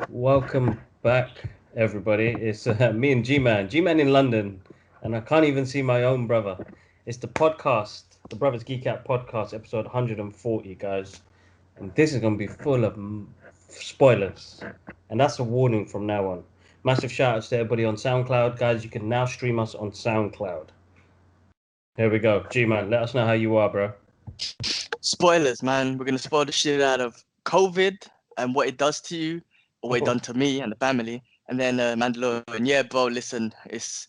Welcome back, everybody. It's me and G-Man. G-Man in London, and I can't even see my own brother. It's the podcast, the Brothers Geek Out podcast, episode 140, guys. And this is going to be full of spoilers. And that's a warning from now on. Massive shout outs to everybody on SoundCloud. Guys, you can now stream us on SoundCloud. Here we go. G-Man, let us know how you are, bro. Spoilers, man. We're going to spoil the shit out of COVID and what it does to you, or what it done to me and the family. And then Mandalorian. Yeah, bro, listen, it's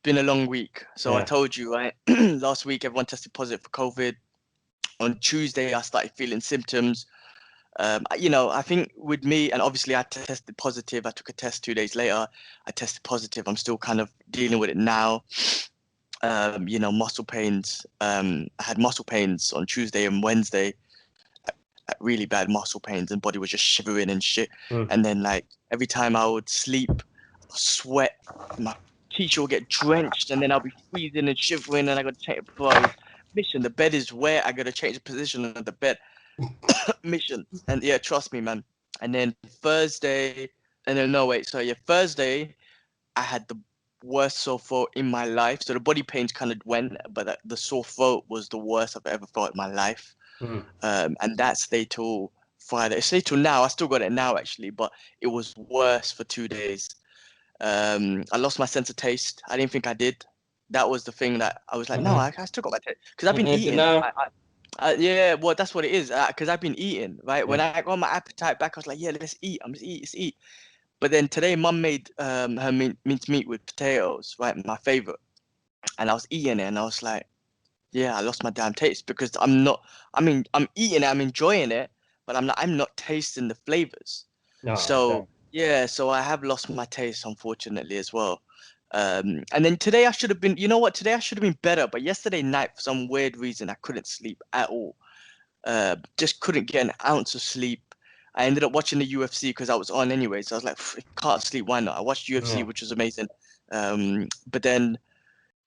been a long week. So I told you, right? Last week, everyone tested positive for COVID. On Tuesday, I started feeling symptoms. I think with me, and obviously I tested positive. I took a test 2 days later. I tested positive. I'm still kind of dealing with it now. Muscle pains. I had muscle pains on Tuesday and Wednesday, really bad muscle pains, and body was just shivering and shit. And then like every time I would sleep, I'd sweat, my t-shirt would get drenched, and then I'll be freezing and shivering, and I got to change mission. The bed is wet. I got to change the position of the bed. Mission. And yeah, trust me, man. And then Thursday, Thursday, I had the worst sore throat in my life. So the body pains kind of went, but the sore throat was the worst I've ever felt in my life. And that stayed till Friday. It stayed till now. I still got it now, actually, but it was worse for 2 days. I lost my sense of taste. I didn't think I did. That was the thing that I was like, no, I still got my taste. Because I've been eating. Yeah, well, that's what it is. Because I've been eating, right? When I got my appetite back, I was like, yeah, let's eat. Let's eat. But then today, Mum made her minced meat with potatoes, right? My favorite. And I was eating it, and I was like, yeah, I lost my damn taste, because I'm eating it, I'm enjoying it, but I'm not tasting the flavors. So I have lost my taste, unfortunately, as well. And then today I should have been, today I should have been better, but yesterday night, for some weird reason, I couldn't sleep at all. Just couldn't get an ounce of sleep. I ended up watching the UFC because I was on anyway, so I was like, can't sleep, why not? I watched UFC, which was amazing. But then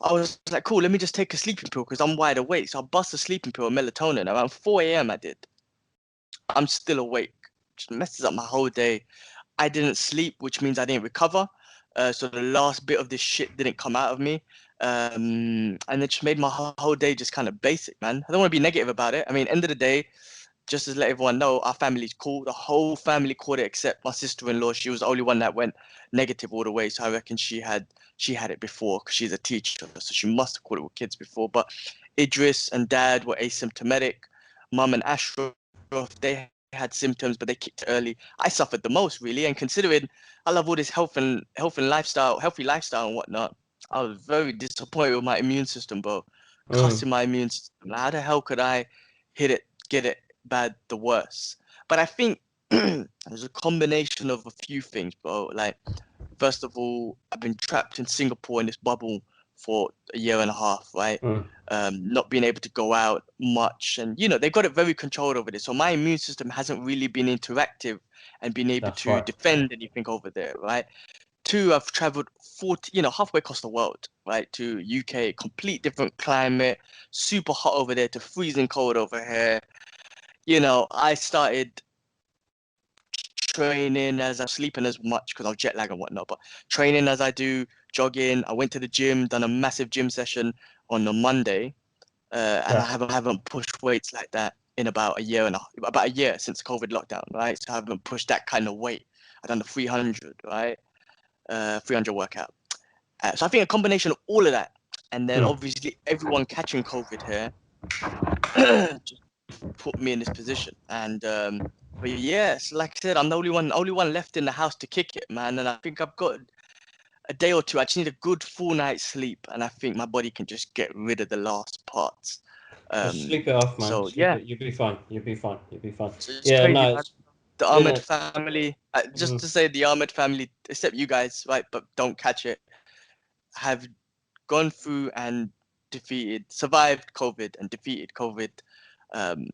I was like, cool, let me just take a sleeping pill because I'm wide awake. So I bust a sleeping pill, melatonin. Around 4 a.m. I did. I'm still awake. Just messes up my whole day. I didn't sleep, which means I didn't recover. So the last bit of this shit didn't come out of me. And it just made my whole day just kind of basic, man. I don't want to be negative about it. I mean, end of the day, just to let everyone know, our family's cool. The whole family caught it except my sister-in-law. She was the only one that went negative all the way. So I reckon she had it before because she's a teacher. So she must have caught it with kids before. But Idris and Dad were asymptomatic. Mum and Ashraf, they had symptoms, but they kicked it early. I suffered the most, really. And considering I love all this healthy lifestyle and whatnot, I was very disappointed with my immune system, bro. Cussing my immune system. How the hell could I get it bad the worst? But I think there's a combination of a few things, bro. Like, first of all, I've been trapped in Singapore in this bubble for a year and a half, right? Not being able to go out much, and they've got it very controlled over there. So my immune system hasn't really been interactive and been able to defend anything over there, right? Two, I've traveled halfway across the world, right, to UK, complete different climate, super hot over there to freezing cold over here. I started training as I'm sleeping as much because I was jet lag and whatnot, but training as I do, jogging. I went to the gym, done a massive gym session on the Monday, and I haven't pushed weights like that in about a year since COVID lockdown, right? So I haven't pushed that kind of weight. I've done the 300, right? 300 workout. So I think a combination of all of that, and then obviously everyone catching COVID here, just put me in this position. And but yes, like I said, I'm the only one left in the house to kick it, man. And I think I've got a day or two. I just need a good full night's sleep, and I think my body can just get rid of the last parts. Just sleep it off, man. So You'll be fine. You'll be fine. so it's Yeah, crazy, no, man. The Ahmed family, just to say, the Ahmed family, except you guys, right? But don't catch it. Have gone through and survived COVID and defeated COVID.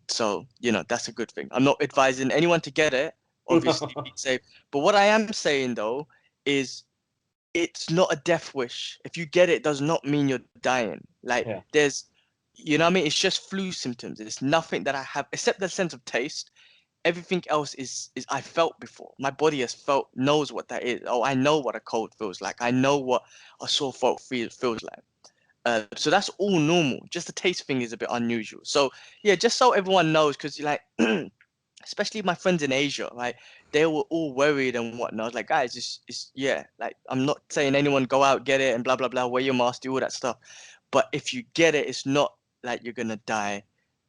So that's a good thing. I'm not advising anyone to get it. Obviously, be safe. But what I am saying though is, it's not a death wish. If you get it, does not mean you're dying. Like there's you know what I mean? It's just flu symptoms. It's nothing that I have except the sense of taste. Everything else is I felt before. My body knows what that is. Oh, I know what a cold feels like. I know what a sore throat feels like. So that's all normal. Just the taste thing is a bit unusual. So yeah, just so everyone knows, because like, especially my friends in Asia, right? They were all worried and whatnot. I was like, guys, it's yeah. Like, I'm not saying anyone go out, get it, and blah blah blah. Wear your mask, do all that stuff. But if you get it, it's not like you're gonna die.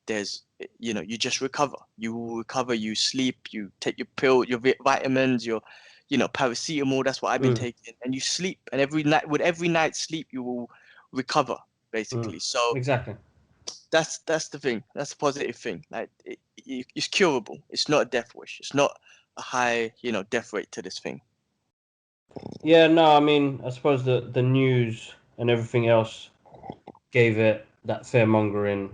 There's, you just recover. You will recover. You sleep. You take your pill, your vitamins, your, paracetamol. That's what I've been taking. And you sleep. And with every night's sleep, you will recover, basically. So Exactly. that's the thing. That's the positive thing. Like, it's curable. It's not a death wish. It's not a high, death rate to this thing. Yeah, no, I mean, I suppose the news and everything else gave it that fearmongering.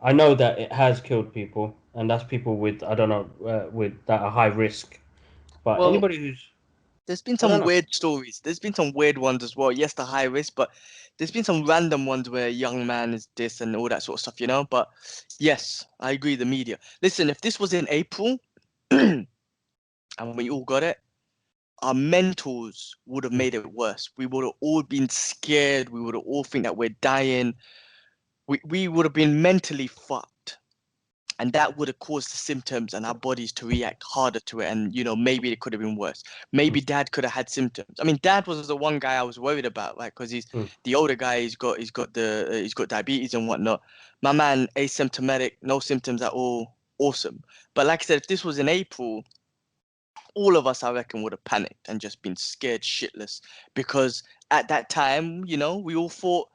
I know that it has killed people, and that's people with, I don't know, with that are high risk. But Well, anybody who's, there's been I don't some know. weird stories. There's been some weird ones as well. Yes, the high risk, but there's been some random ones where a young man is this and all that sort of stuff. But yes, I agree. The media. Listen, if this was in April and we all got it, our mentals would have made it worse. We would have all been scared. We would have all think that we're dying. We would have been mentally fucked. And that would have caused the symptoms and our bodies to react harder to it. And, maybe it could have been worse. Maybe dad could have had symptoms. I mean, dad was the one guy I was worried about, right? Because he's the older guy. He's got diabetes and whatnot. My man, asymptomatic, no symptoms at all. Awesome. But like I said, if this was in April, all of us, I reckon, would have panicked and just been scared shitless, because at that time, we all thought,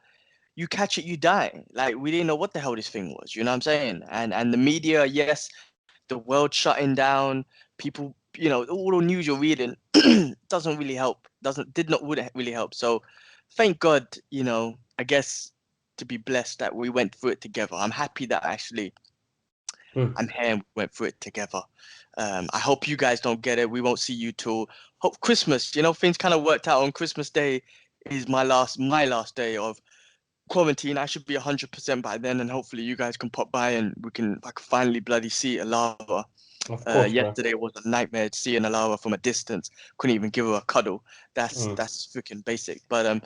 you catch it, you die. Like, we didn't know what the hell this thing was. You know what I'm saying? And the media, yes, the world shutting down, people, all the news you're reading doesn't really help. Wouldn't really help. So thank God, I guess, to be blessed that we went through it together. I'm happy that actually I'm here and we went through it together. I hope you guys don't get it. We won't see you till hope Christmas. Things kind of worked out on Christmas Day is my last day of quarantine. I should be 100% by then, and hopefully you guys can pop by and I can finally bloody see Alara. Of course, bro. Yesterday was a nightmare seeing Alara from a distance. Couldn't even give her a cuddle. That's freaking basic. But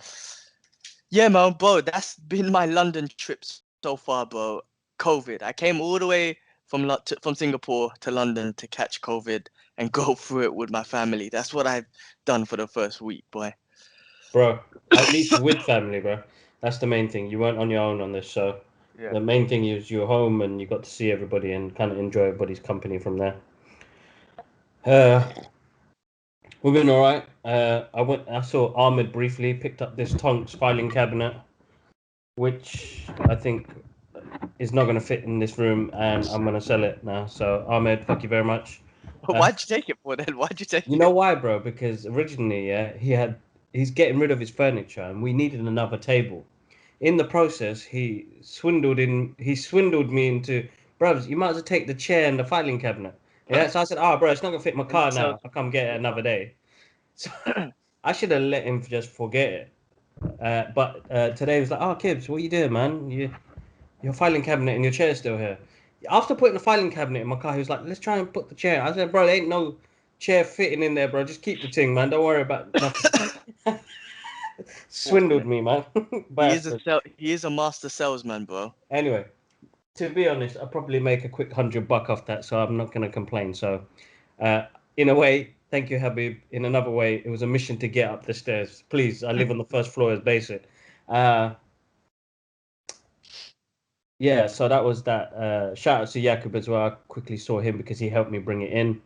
yeah, man, bro, that's been my London trip so far, bro. COVID. I came all the way from Singapore to London to catch COVID and go through it with my family. That's what I've done for the first week, boy. Bro, at least with family, bro. That's the main thing. You weren't on your own on this, so Yeah. the main thing is you're home and you got to see everybody and kind of enjoy everybody's company from there. We've been all right. I saw Ahmed briefly, picked up this Tonks filing cabinet, which I think is not going to fit in this room, and I'm going to sell it now. So Ahmed, thank you very much. Why'd you take it for then? Why'd you take You it? know why, bro? Because originally, yeah, he's getting rid of his furniture, and we needed another table. In the process, he swindled me into, bros, you might as well take the chair and the filing cabinet. Yeah, so I said, bro, it's not gonna fit my car now. I'll come get it another day. So I should have let him just forget it. But today he was like, Kibbs, what you doing, man? Your filing cabinet and your chair's still here. After putting the filing cabinet in my car, he was like, let's try and put the chair. I said, bro, there ain't no chair fitting in there, bro. Just keep the thing, man. Don't worry about nothing. Swindled me, man. Bastard. He is a master salesman, bro. Anyway, to be honest, I'll probably make a quick $100 off that, so I'm not going to complain. So, in a way, thank you, Habib. In another way, it was a mission to get up the stairs. Please, I live on the first floor as basic. Yeah, so that was that. Shout out to Jakub as well. I quickly saw him because he helped me bring it in.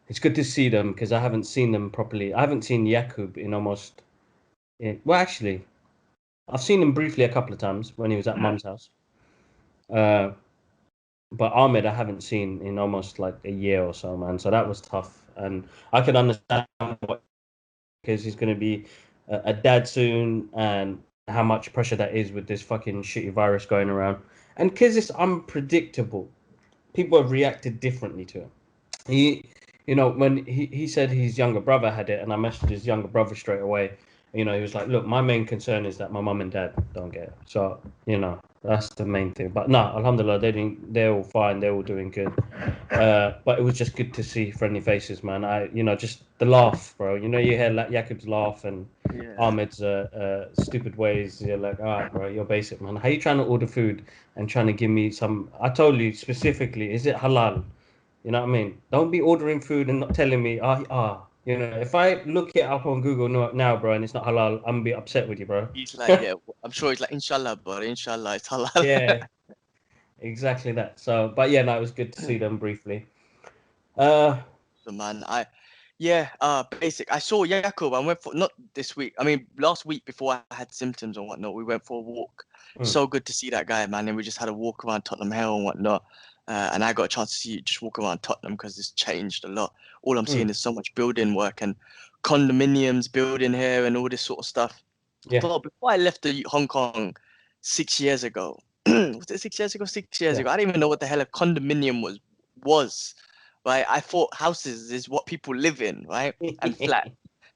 It's good to see them because I haven't seen them properly. I haven't seen Jakub in almost. Well, actually, I've seen him briefly a couple of times when he was at Mum's house. But Ahmed, I haven't seen in almost like a year or so, man. So that was tough, and I can understand because he's going to be a dad soon, and how much pressure that is with this fucking shitty virus going around, and because it's unpredictable, people have reacted differently to it. When he said his younger brother had it, and I messaged his younger brother straight away. He was like, "Look, my main concern is that my mum and dad don't get it." So That's the main thing. But no, alhamdulillah, they're all fine. They're all doing good. But it was just good to see friendly faces, man. Just the laugh, bro. You hear like Yakub's laugh and Yeah. Ahmed's stupid ways. You're like, all right, bro, you're basic, man. How you trying to order food and trying to give me some? I told you specifically, is it halal? You know what I mean? Don't be ordering food and not telling me, if I look it up on Google now, bro, and it's not halal, I'm gonna be upset with you, bro. He's like, yeah, I'm sure he's like, inshallah, but inshallah, it's halal. Yeah, exactly that. So, but yeah, no, it was good to see them briefly. Uh, So man, basic. I saw Yakub. I went for not this week. I mean, last week before I had symptoms and whatnot, we went for a walk. So good to see that guy, man. And we just had a walk around Tottenham Hill and whatnot. And I got a chance to see just walk around Tottenham because it's changed a lot. All I'm seeing is so much building work and condominiums building here and all this sort of stuff. yeah, But before I left Hong Kong 6 years ago, was it 6 years ago? 6 years ago, I didn't even know what the hell a condominium was. Right, I thought houses is what people live in, right, and flat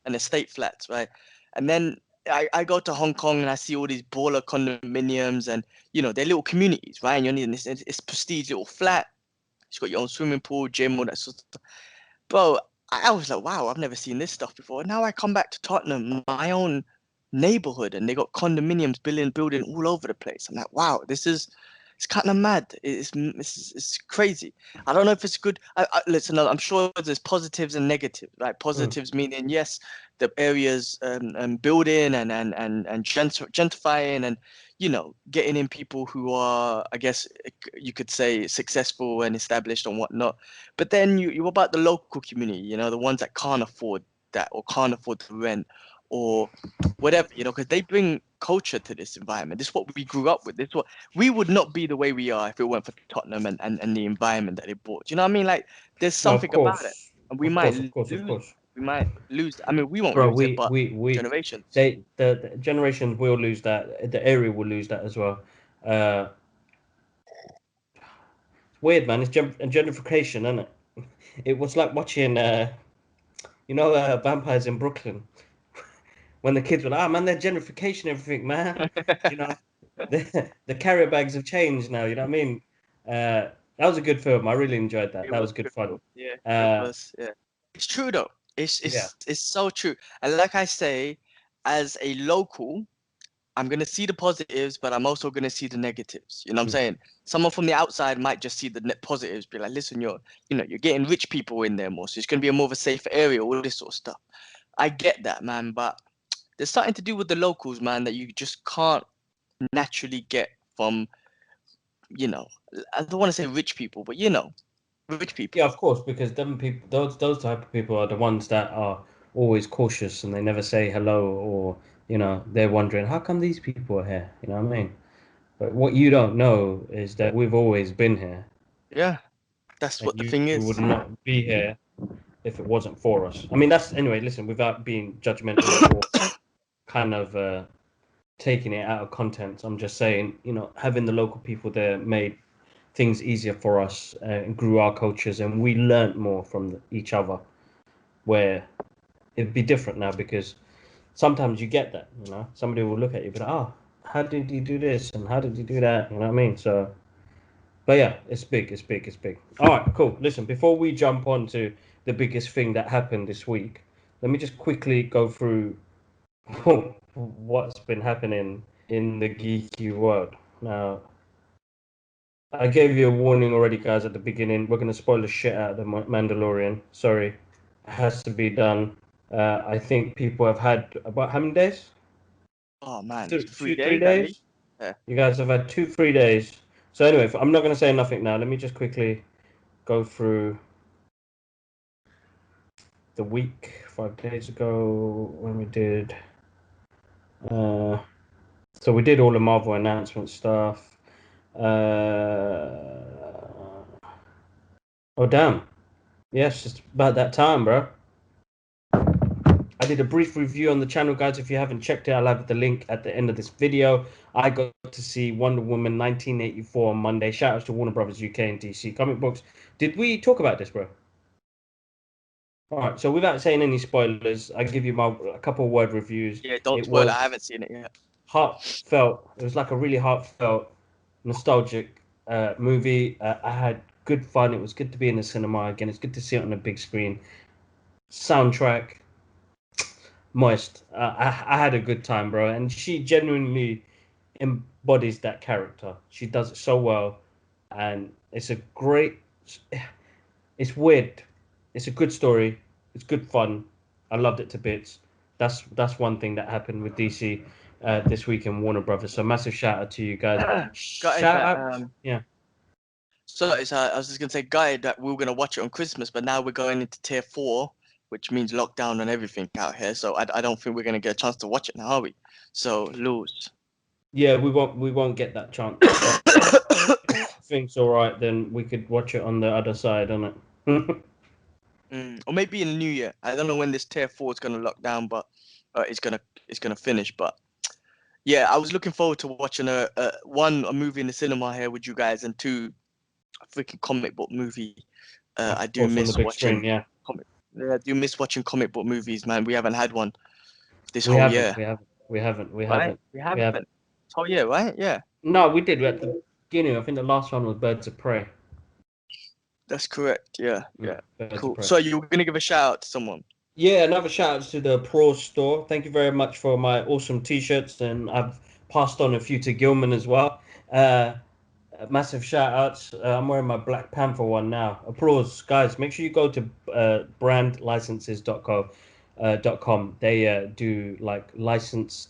and estate flats, right, and then I go to Hong Kong and I see all these baller condominiums and they're little communities, right, and you're in this prestige little flat. It's got your own swimming pool, gym, all that sort of stuff. Bro, I was like, wow, I've never seen this stuff before. Now I come back to Tottenham, my own neighborhood, and they got condominiums building all over the place. I'm like, wow, it's kind of mad. It's crazy. I don't know if it's good. Listen, I'm sure there's positives and negatives, right? Positives meaning yes, the areas building and gentrifying and getting in people who are, I guess you could say, successful and established and whatnot. But then you about the local community, the ones that can't afford that or can't afford to rent or whatever, because they bring culture to this environment. This is what we grew up with. This is what we would not be the way we are if it weren't for Tottenham and the environment that they brought. Do you know what I mean? Like there's no, of something about it, course, and we of might course, of course, of lose. course, We might lose. I mean, we won't bro. lose it, We but we we generations. the generations will lose that. The area will lose that as well. Uh, Weird, man. It's gentrification, isn't it? It was like watching, vampires in Brooklyn when the kids were like, "Ah, man, they're gentrification everything, man." You know, the carrier bags have changed now. You know what I mean? That was a good film. I really enjoyed that. It That was was a good good fun. film. Yeah, it Uh, was. Yeah, it's true though. It's yeah, it's it's so true. And like I say, as a local, I'm gonna see the positives, but I'm also gonna see the negatives. You know what I'm mm, saying? Someone from the outside might just see the net positives, be like, listen, you're getting rich people in there more, so it's gonna be a more of a safer area, all this sort of stuff. I get that, man, but there's something to do with the locals, man, that you just can't naturally get from, I don't want to say rich people, but rich yeah, people. of course, because them people, those type of people are the ones that are always cautious and they never say hello, or they're wondering how come these people are here. You know what I mean? But what you don't know is that we've always been here, Yeah, that's and what the you thing would is. not be here if it wasn't for us. I mean, that's anyway. Listen, without being judgmental or kind of taking it out of context, I'm just saying, having the local people there made things easier for us and grew our cultures, and we learnt more from each other. Where it'd be different now because sometimes you get that, somebody will look at you, and be like, oh, how did you do this and how did you do that? You know what I mean? So. But yeah, it's big, it's big, it's big. All right, cool. Listen, before we jump on to the biggest thing that happened this week, let me just quickly go through what's been happening in the geeky world. Now, I gave you a warning already, guys, at the beginning. We're going to spoil the shit out of the Mandalorian. Sorry. It has to be done. I think people have had about how many days? Oh man, Two, 3 days at least. days? Yeah. You guys have had 2, 3 days. So anyway, I'm not going to say nothing now. Let me just quickly go through the week 5 days ago when we did. Uh, so we did all the Marvel announcement stuff. Uh, oh damn! Yes, it's about that time, bro. I did a brief review on the channel, guys. If you haven't checked it, I'll have the link at the end of this video. I got to see Wonder Woman 1984 on Monday. Shout outs to Warner Brothers UK and DC Comic Books. Did we talk about this, bro? All right. So without saying any spoilers, I give you a couple of word reviews. Yeah, don't It spoil it. I was haven't seen it yet. heartfelt. It was like a really heartfelt. nostalgic movie. I had good fun. It was good to be in the cinema again. It's good to see it on the big screen. Soundtrack, moist. I had a good time, bro. And she genuinely embodies that character. She does it so well, and it's a great. It's weird. It's a good story. It's good fun. I loved it to bits. That's one thing that happened with DC this week in Warner Brothers. So massive shout out to you guys. Gutted Shout that. out, yeah. So it's, I was just gonna say, gutted that we were gonna watch it on Christmas, but now we're going into tier 4, which means lockdown and everything out here. So I don't think we're gonna get a chance to watch it now, are we? So lose. Yeah, we won't get that chance. But if things all right, then we could watch it on the other side, on it. Or maybe in the new year. I don't know when this tier 4 is gonna lock down, but it's gonna finish. But yeah, I was looking forward to watching a movie in the cinema here with you guys, and two, a freaking comic book movie. Of I do course, on the miss big screen, watching yeah. comic. Yeah, I do miss watching comic book movies, man. We haven't had one this We whole haven't, year, we haven't, we haven't, we right? haven't, We we haven't. haven't. This whole year, right? Yeah, No, we did at the beginning. I think the last one was Birds of Prey. that's correct. Yeah, yeah. Birds of Cool. Prey. So you were gonna give a shout out to someone? Yeah, another shout out to the Pro Store. Thank you very much for my awesome t-shirts, and I've passed on a few to Gilman as well. Massive shout outs. I'm wearing my Black Panther one now. Applause, guys. Make sure you go to brandlicenses.com. They do like licensed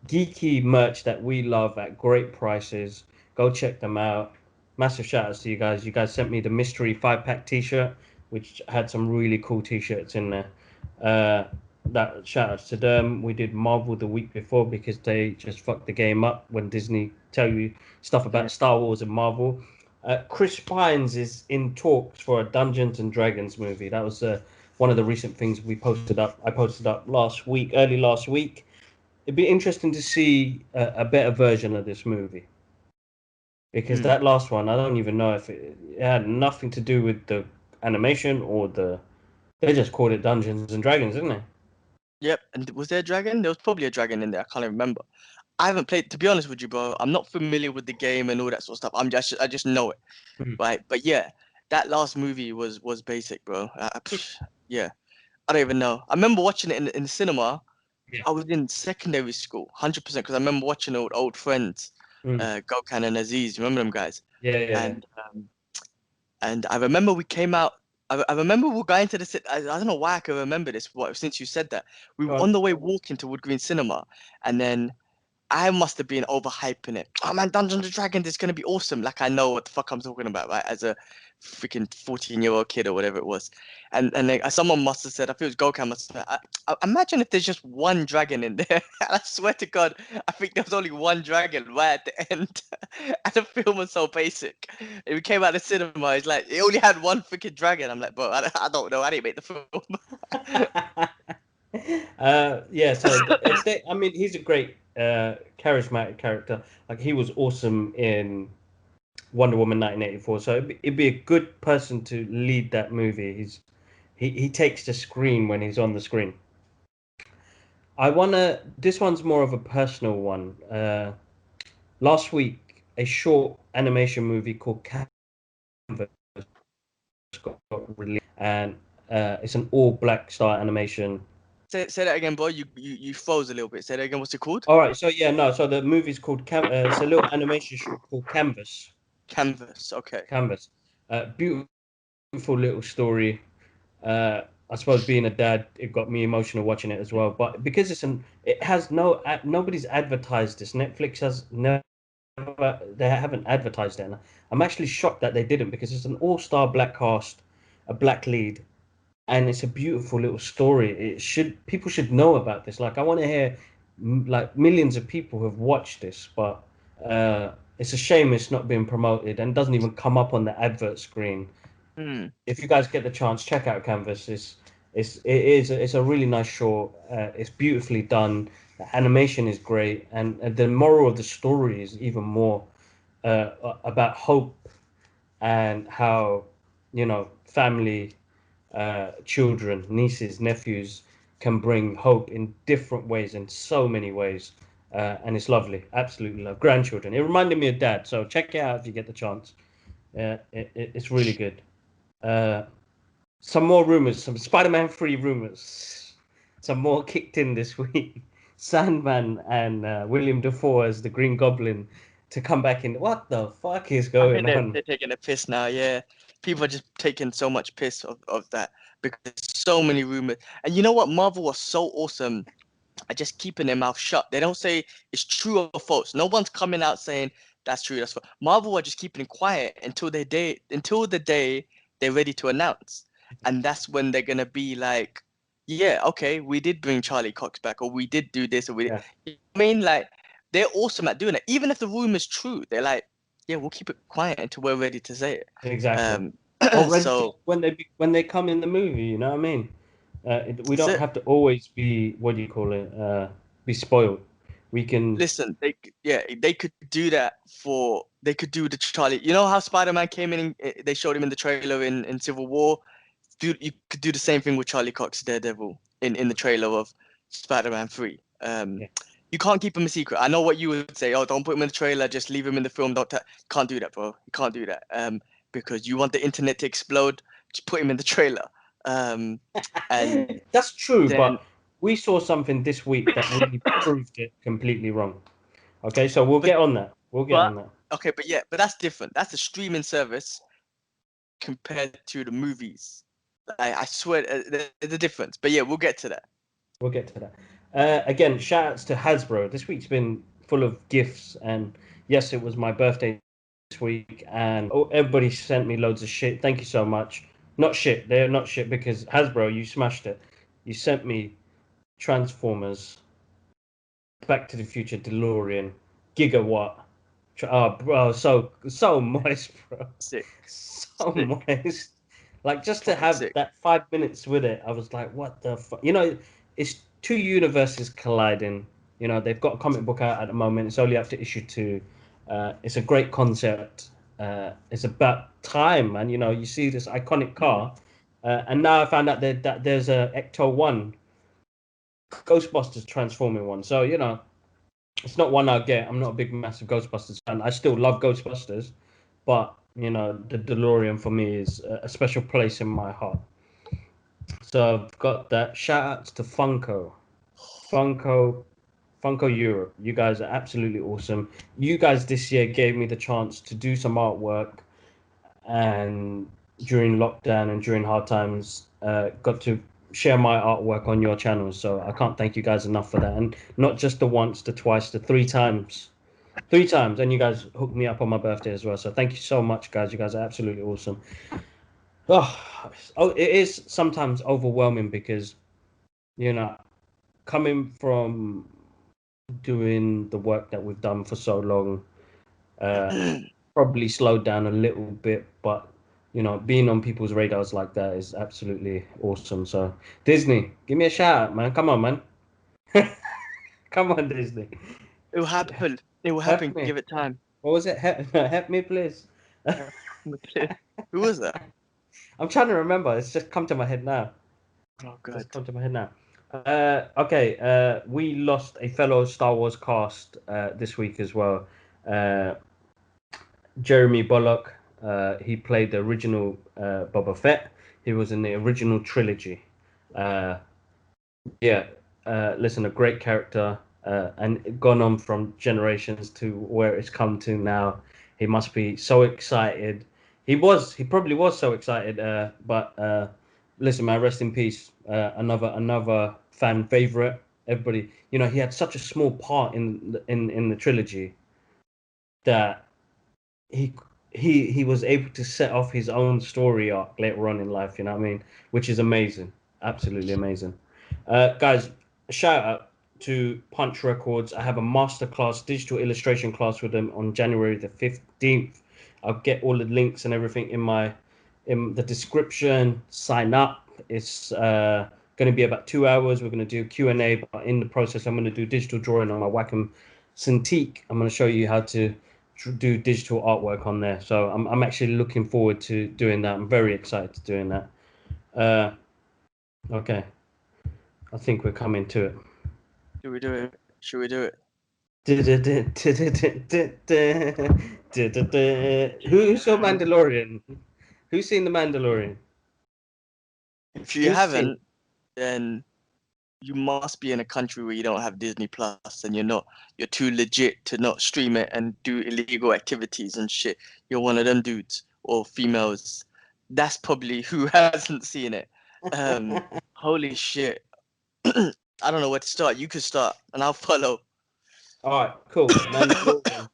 geeky merch that we love at great prices. Go check them out. Massive shout outs to you guys. You guys sent me the mystery 5-pack t-shirt, which had some really cool t-shirts in there. Uh, that shout outs to them. We did Marvel the week before because they just fucked the game up when Disney tell you stuff about Yeah. Star Wars and Marvel. Chris Pines is in talks for a Dungeons and Dragons movie. That was one of the recent things we posted up. I posted up early last week. It'd be interesting to see a better version of this movie because that last one, I don't even know if it had nothing to do with the animation or the. They just called it Dungeons and Dragons, didn't they? Yep. And was there a dragon? There was probably a dragon in there. I can't even remember. I haven't played. To be honest with you, bro, I'm not familiar with the game and all that sort of stuff. I just know it, Mhm. right? But yeah, that last movie was basic, bro. Yeah, I don't even know. I remember watching it in the cinema. Yeah. I was in secondary school, 100%, because I remember watching old friends, Mm. Gokhan and Aziz. Remember them guys? Yeah, yeah. And I remember we came out. I remember we were going to the I don't know why I can remember this. Since you said that, we Go were on. on the way walking to Wood Green Cinema, and then I must have been overhyping it. Oh man, Dungeons and Dragons is gonna be awesome. Like I know what the fuck I'm talking about, right? As a freaking 14-year-old kid or whatever it was. And like, someone must have said, I feel it was Gokhan must have said, imagine if there's just one dragon in there. And I swear to God, I think there was only one dragon right at the end. And the film was so basic. And we came out of the cinema, it's like it only had one freaking dragon. I'm like, bro, I don't know. I didn't make the film. Yeah, so I mean, he's a great, charismatic character. Like he was awesome in Wonder Woman 1984. So it'd be a good person to lead that movie. He takes the screen when he's on the screen. This one's more of a personal one. Last week, a short animation movie called Canvas got released, and it's an all black style animation. Say that again, boy. You froze a little bit. Say that again. What's it called? All right, so yeah, no, so the movie's called it's a little animation short called Canvas. Canvas. Okay. Canvas. Beautiful little story. I suppose being a dad, it got me emotional watching it as well. But because it has nobody's advertised this. Netflix has never, they haven't advertised it. And I'm actually shocked that they didn't because it's an all-star black cast, a black lead, and it's a beautiful little story. People should know about this. Like I want to hear, like millions of people have watched this, but it's a shame it's not being promoted and doesn't even come up on the advert screen. Hmm. If you guys get the chance, check out Canvas. It's a really nice short. It's beautifully done. The animation is great, and the moral of the story is even more about hope and how family, children, nieces, nephews can bring hope in different ways, in so many ways. and it's lovely, absolutely love. Grandchildren. It reminded me of Dad, so check it out if you get the chance. It's really good. Some more rumors, some Spider-Man 3 rumors. Some more kicked in this week. Sandman and William Dafoe as the Green Goblin to come back in. What the fuck is I going think on? they're taking a piss now. Yeah, people are just taking so much piss of that because there's so many rumors. And you know what? Marvel was so awesome at just keeping their mouth shut. They don't say it's true or false. No one's coming out saying that's true, that's false. Marvel are just keeping it quiet until the day they're ready to announce, and that's when they're gonna be like, yeah, okay, we did bring Charlie Cox back, or we did do this, or we. Yeah. You know what I mean, like they're awesome at doing it. Even if the rumor's true, they're like, yeah, we'll keep it quiet until we're ready to say it. Exactly. Or ready to, So when they come in the movie, you know what I mean? We that's don't it. have to always be, what do you call it? Be spoiled. We can. Listen, they could do that for they could do the Charlie. You know how Spider-Man came in and they showed him in the trailer in Civil War. You could do the same thing with Charlie Cox Daredevil in the trailer of Spider-Man 3. Yeah, You can't keep him a secret. I know what you would say. Oh, don't put him in the trailer. Just leave him in the film. Can't do that, bro. You can't do that. Because you want the internet to explode. Just put him in the trailer. And that's true, then but we saw something this week that really proved it completely wrong. Okay, so we'll but get on that. We'll get but on that. okay, but that's different. That's a streaming service compared to the movies. I swear, there's a difference. But yeah, we'll get to that. We'll get to that. Again, shout outs to Hasbro. This week's been full of gifts, and yes, it was my birthday this week, and everybody sent me loads of shit. Thank you so much. Not shit. They're not shit because Hasbro, you smashed it. You sent me Transformers, Back to the Future, DeLorean, Gigawatt. Oh, bro, so moist, bro. Sick, So sick, moist. Like just to proper have sick. that 5 minutes with it, I was like, what the fuck? You know, it's two universes colliding. You know, they've got a comic book out at the moment. It's only up to issue 2. It's a great concept. It's about time, man. You know, you see this iconic car, and now I found out that there's a Ecto One Ghostbusters transforming one. So you know, it's not one I get. I'm not a big massive Ghostbusters fan. I still love Ghostbusters, but you know, the DeLorean for me is a special place in my heart. So I've got that. Shout outs to Funko, Funko Europe. You guys are absolutely awesome. You guys this year gave me the chance to do some artwork, and during lockdown and during hard times, got to share my artwork on your channel. So I can't thank you guys enough for that. And not just the once, the twice, the 3 times. 3 times, and you guys hooked me up on my birthday as well. So thank you so much, guys. You guys are absolutely awesome. It is sometimes overwhelming because you know, coming from doing the work that we've done for so long, uh, probably slowed down a little bit, but you know, being on people's radars like that is absolutely awesome. So Disney, give me a shout out, man. Come on, man. Come on, Disney. It will happen. It will Help happen. me. Give it time. What was it? Help me, please. Who was that? I'm trying to remember. It's just come to my head now. Oh, Just God. come to my head now. Okay. We lost a fellow Star Wars cast this week as well. Uh, Jeremy Bullock. He played the original Boba Fett. He was in the original trilogy. Uh, yeah. Listen, a great character, and gone on from generations to where it's come to now. He must be so excited. He was. He probably was so excited. But listen, man, rest in peace. Another fan favorite. Everybody, you know, he had such a small part in the trilogy that he he was able to set off his own story arc later on in life. You know what I mean? Which is amazing, absolutely amazing. Guys, shout out to Punch Records. I have a masterclass digital illustration class with them on January the 15th. I'll get all the links and everything in the description. Sign up. It's going to be about 2 hours. We're going to do Q&A, but in the process, I'm going to do digital drawing on my Wacom Cintiq. I'm going to show you how to do digital artwork on there. So I'm actually looking forward to doing that. I'm very excited to doing that. Okay, I think we're coming to it. Should we do it? Should we do it? Who saw Mandalorian? Who's seen the Mandalorian? If you Who's seen? haven't, then you must be in a country where you don't have Disney Plus, and you're too legit to not stream it and do illegal activities and shit. You're one of them dudes or females. That's probably who hasn't seen it. Holy shit. I don't know where to start. You could start and I'll follow. All right, cool. Mandalorian.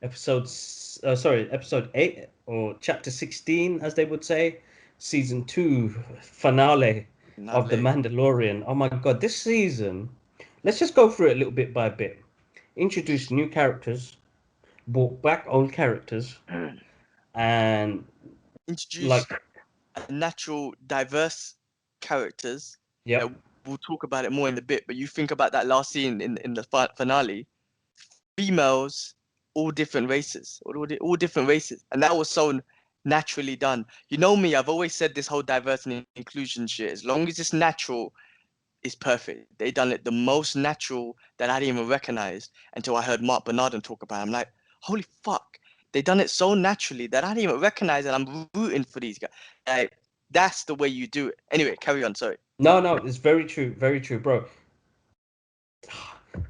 Episode 8 or chapter 16, as they would say, season 2 finale of the Nale. Mandalorian. Oh my God, this season. Let's just go through it a little bit by bit. Introduce new characters, brought back old characters, and Introduce like, natural, diverse characters. yep, We'll talk about it more in a bit, but you think about that last scene in the finale. Females, all different races, all different races, and that was so naturally done. You know me, I've always said this whole diversity and inclusion shit. As long as it's natural, it's perfect. They done it the most natural that I didn't even recognize until I heard Mark Bernardin talk about it. I'm like, holy fuck. They done it so naturally that I didn't even recognize it. I'm rooting for these guys. Like, that's the way you do it. Anyway, carry on. Sorry. no, it's very true, bro.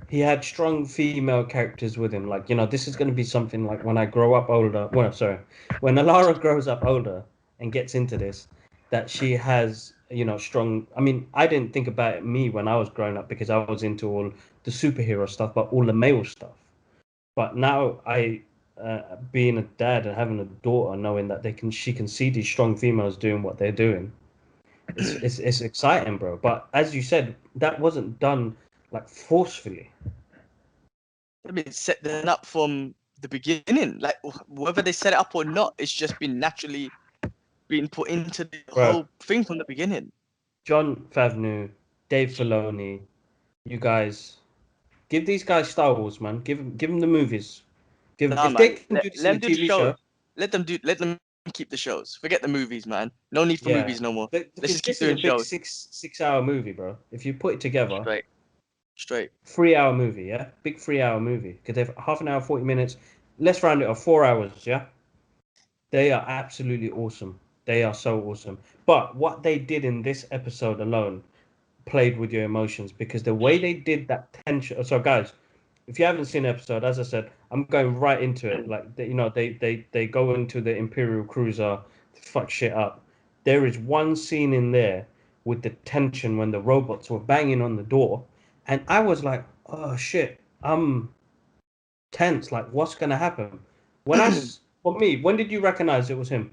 He had strong female characters with him. Like, this is going to be something like when I grow up older. Well, sorry, when Alara grows up older and gets into this, that she has, strong. I mean, I didn't think about it, me when I was growing up because I was into all the superhero stuff, but all the male stuff. But now being a dad and having a daughter, knowing that she can see these strong females doing what they're doing, it's exciting, bro. But as you said, that wasn't done like forcefully. I mean, set them up from the beginning. Like, whether they set it up or not, it's just been naturally being put into the Bro, whole thing from the beginning. John Favreau, Dave Filoni, you guys, give these guys Star Wars, man. Give them the movies. Nah, If they man. can do this Let in a them do the TV shows. show, Let them keep the shows. Forget the movies, man. No need for yeah. movies no more. Let's Because just keep this is a doing big shows. six-hour movie, bro. If you put it together, Straight. Straight. 3 hour movie, yeah, big 3 hour movie. Because they've half an hour, 40 minutes. Let's round it off 4 hours, yeah. They are absolutely awesome. They are so awesome. But what they did in this episode alone played with your emotions because the way they did that tension. So, guys, if you haven't seen the episode, as I said, I'm going right into it. Like, they go into the Imperial cruiser to fuck shit up. There is one scene in there with the tension when the robots were banging on the door, and I was like, oh shit, I'm tense. Like, what's gonna happen? For me, when did you recognize it was him?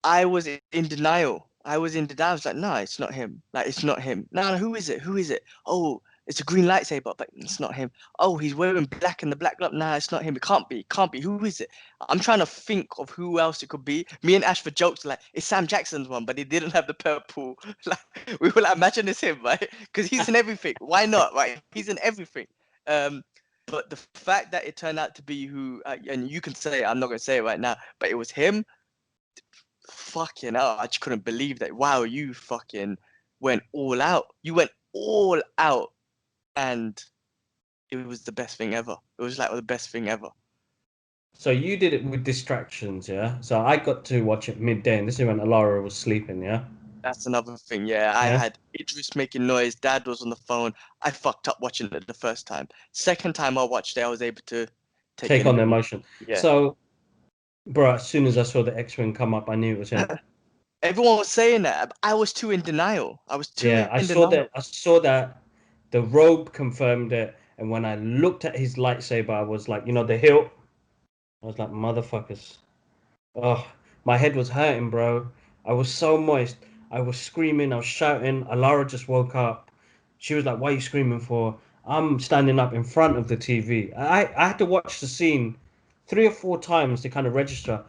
I was in denial. I was in denial. I was like, no, it's not him. Like, it's not him. No, who is it? Who is it? Oh, it's a green lightsaber, but it's not him. Oh, he's wearing black and the black glove. Nah, it's not him. It can't be. It can't be. Who is it? I'm trying to think of who else it could be. Me and Ashford joked like it's Sam Jackson's one, but he didn't have the purple. Like, we were like, imagine it's him, right? Because he's in everything. Why not? Right? He's in everything. Um, but the fact that it turned out to be who, and you can say it, I'm not gonna say it right now, but it was him. Fucking hell, I just couldn't believe that. Wow, you fucking went all out. You went all out, and it was the best thing ever. It was like the best thing ever. So you did it with distractions, yeah? So I got to watch it midday, and this is when Alara was sleeping, yeah? That's another thing. Yeah, I Yeah? had Idris making noise. Dad was on the phone. I fucked up watching it the first time. Second time I watched it, I was able to take it Take in a on the bit more. emotion. Yeah. So, bro, as soon as I saw the X-Wing come up, I knew it was him. Everyone was saying that. But I was too in denial. I was Yeah, too in denial. I saw that the robe confirmed it, and when I looked at his lightsaber, I was like, the hilt. I was like, motherfuckers. Oh, my head was hurting, bro. I was so moist. I was screaming, I was shouting. Alara just woke up. She was like, "What are you screaming for?" I'm standing up in front of the TV. I had to watch the scene 3 or 4 times to kind of register.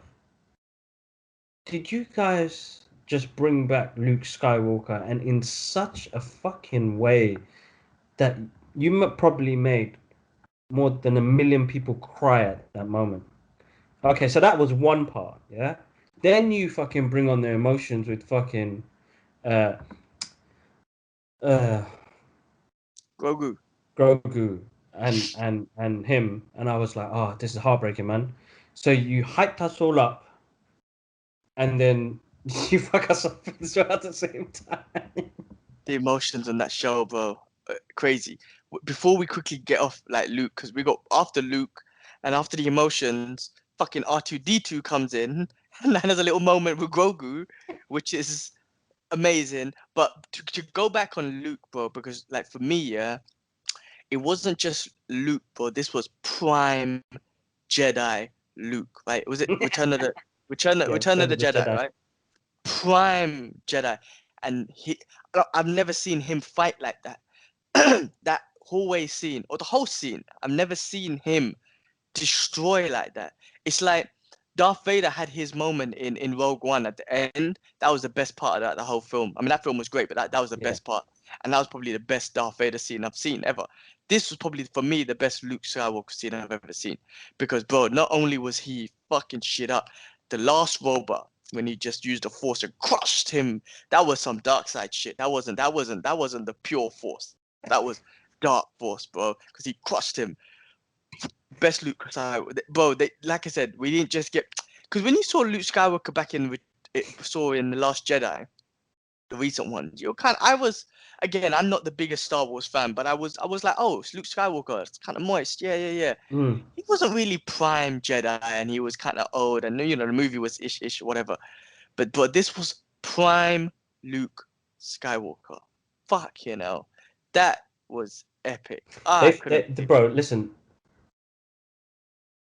Did you guys just bring back Luke Skywalker and in such a fucking way that you probably made more than 1 million people cry at that moment? Okay, so that was one part, yeah? Then you fucking bring on the emotions with fucking uh uh Grogu. Grogu and him, and I was like, oh, this is heartbreaking, man. So you hyped us all up, and then you fuck us up as well at the same time. The emotions on that show, bro, crazy. Before we quickly get off like Luke, because we got after Luke, and after the emotions, fucking R2D2 comes in, and then there's a little moment with Grogu, which is amazing. But to go back on Luke, bro, because like for me, yeah, it wasn't just Luke, bro. This was prime Jedi Luke, right? Was it Yeah, Return of Return the of the Jedi, Jedi. right? Prime Jedi, and I've never seen him fight like that. That hallway scene or the whole scene, I've never seen him destroy like that. It's like Darth Vader had his moment in Rogue One at the end. That was the best part of the whole film. I mean, that film was great, but that was the Yeah. best part. And that was probably the best Darth Vader scene I've seen ever. This was probably, for me, the best Luke Skywalker scene I've ever seen. Because, bro, not only was he fucking shit up, the last robot, when he just used the Force and crushed him, that was some dark side shit. That wasn't the pure Force. That was dark Force, bro. Because he crushed him. Best Luke Skywalker, bro. Like I said, we didn't just get, because when you saw Luke Skywalker back in the Last Jedi, the recent one, you're kind of, I was, again, I'm not the biggest Star Wars fan, but I was like, oh, it's Luke Skywalker. It's kind of moist. Yeah, yeah, yeah. Mm. He wasn't really prime Jedi, and he was kind of old, and the movie was ish, whatever. But this was prime Luke Skywalker. Fuck, that was epic. I couldn't. Bro, listen,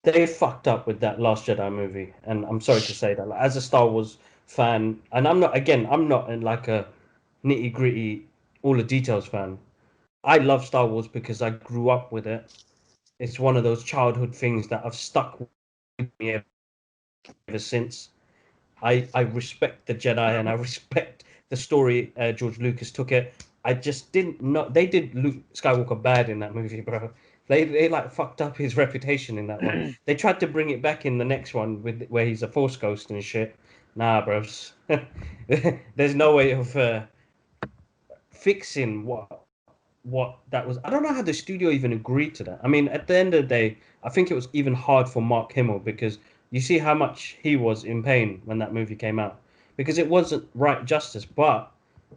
they fucked up with that Last Jedi movie, and I'm sorry to say that. Like, as a Star Wars fan, and I'm not in like a nitty gritty, all the details fan. I love Star Wars because I grew up with it. It's one of those childhood things that have stuck with me ever since. I respect the Jedi and I respect the story George Lucas took it. I just didn't know they did Luke Skywalker bad in that movie, bro. They like fucked up his reputation in that one. They tried to bring it back in the next one with where he's a Force ghost and shit. Nah, bros. There's no way of fixing what that was. I don't know how the studio even agreed to that. I mean, at the end of the day, I think it was even hard for Mark Hamill because you see how much he was in pain when that movie came out because it wasn't right justice. But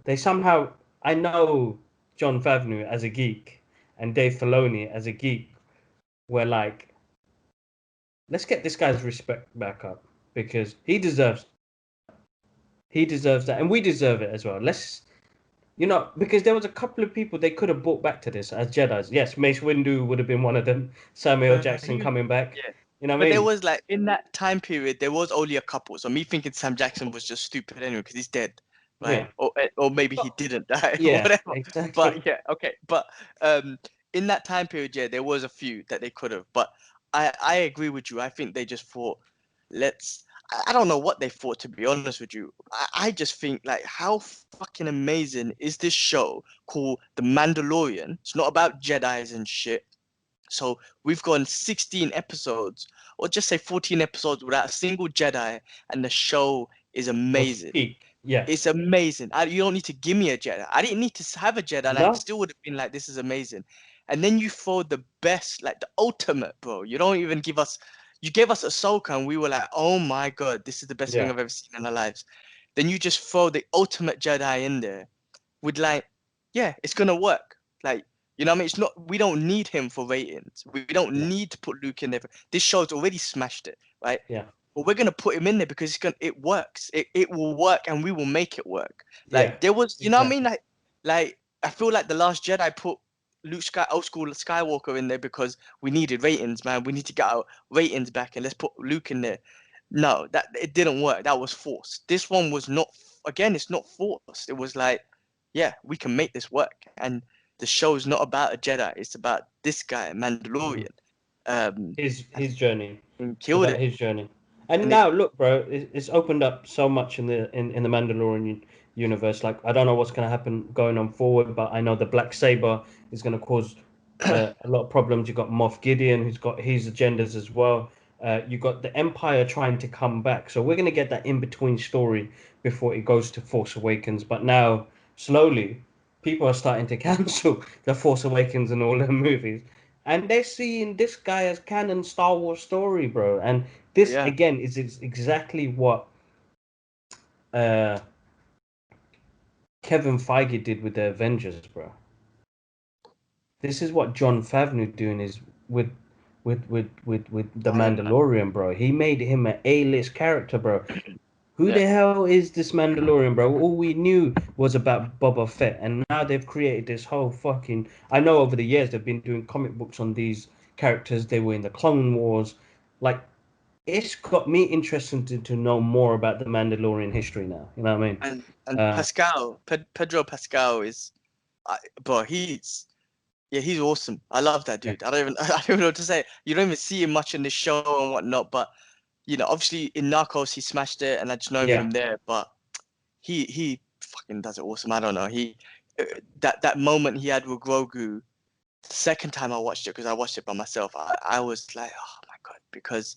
they somehow, I know John Favreau as a geek and Dave Filoni as a geek were like, let's get this guy's respect back up because he deserves that, and we deserve it as well. Because there was a couple of people they could have brought back to this as Jedi's. Yes, Mace Windu would have been one of them. Samuel Jackson He coming back. Yeah. You know what But I there mean? was like in that time period, there was only a couple. So me thinking Sam Jackson was just stupid anyway because he's dead, right? Yeah. Or maybe he But, didn't die, yeah, whatever. exactly. But yeah, okay. But in that time period, yeah, there was a few that they could have. But I agree with you. I think they just thought, let's. I don't know what they thought, to be honest with you. I just think like how fucking amazing is this show called The Mandalorian? It's not about Jedi's and shit. So we've gone 16 episodes, or just say 14 episodes without a single Jedi, and the show is Was amazing. peak. Yeah. It's amazing. You don't need to give me a Jedi. I didn't need to have a Jedi, and I No. still would have been like, this is amazing. And then you throw the best, like the ultimate, bro. You don't even give us. You gave us Ahsoka, and we were like, oh my god, this is the best thing Yeah. I've ever seen in our lives. Then you just throw the ultimate Jedi in there with like, yeah, it's gonna work. Like, what I mean? It's not. We don't need him for ratings. We don't Yeah. need to put Luke in there. This show's already smashed it, right? Yeah. But we're gonna put him in there because it works. It will work, and we will make it work. Yeah. Like there was, you know what I mean? Exactly. Like I feel like the Last Jedi put old school Skywalker in there because we needed ratings, man. We need to get our ratings back, and let's put Luke in there. No, that it didn't work. That was forced. This one was not. Again, it's not forced. It was like, yeah, we can make this work. And the show's not about a Jedi. It's about this guy, Mhm. Mandalorian. His journey. And It's killed about it. his journey. And And it, now look, bro, it's opened up so much in the Mandalorian universe. Like I don't know what's gonna happen going on forward, but I know the Black Saber is gonna cause a lot of problems. You got Moff Gideon, who's got his agendas as well. You got the Empire trying to come back, so we're gonna get that in between story before it goes to Force Awakens. But now, slowly, people are starting to cancel The Force Awakens and all their movies. And they're seeing this guy as canon Star Wars story, bro. And this, Yeah, again, is exactly what uh, Kevin Feige did with the Avengers, bro. This is what John Favreau doing is with with the Iron Man. Mandalorian, bro. He made him an A-list character, bro. Who Yeah, the hell is this Mandalorian, bro? All we knew was about Boba Fett, and now they've created this whole fucking. I know over the years they've been doing comic books on these characters. They were in the Clone Wars. Like, it's got me interested to know more about the Mandalorian history now. You know what I mean? and Pedro Pascal is, bro. He's awesome. I love that Yeah. dude. I don't even know what to say. You don't even see him much in the show and whatnot, but obviously in Narcos he smashed it, and I just know him Yeah. from there. But he fucking does it awesome. I don't know. That moment he had with Grogu. The second time I watched it, because I watched it by myself, I was like, oh my god, because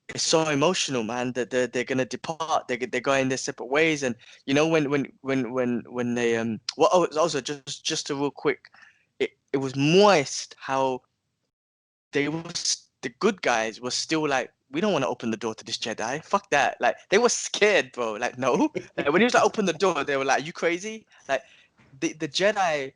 it's so emotional, man. That they're gonna depart. They're going their separate ways, and when they well, oh, also just a real quick, it was moist how the good guys were still like, we don't want to open the door to this Jedi. Fuck that. Like, they were scared, bro. Like, no. Like, when he was like, open the door, they were like, you crazy? Like, the Jedi,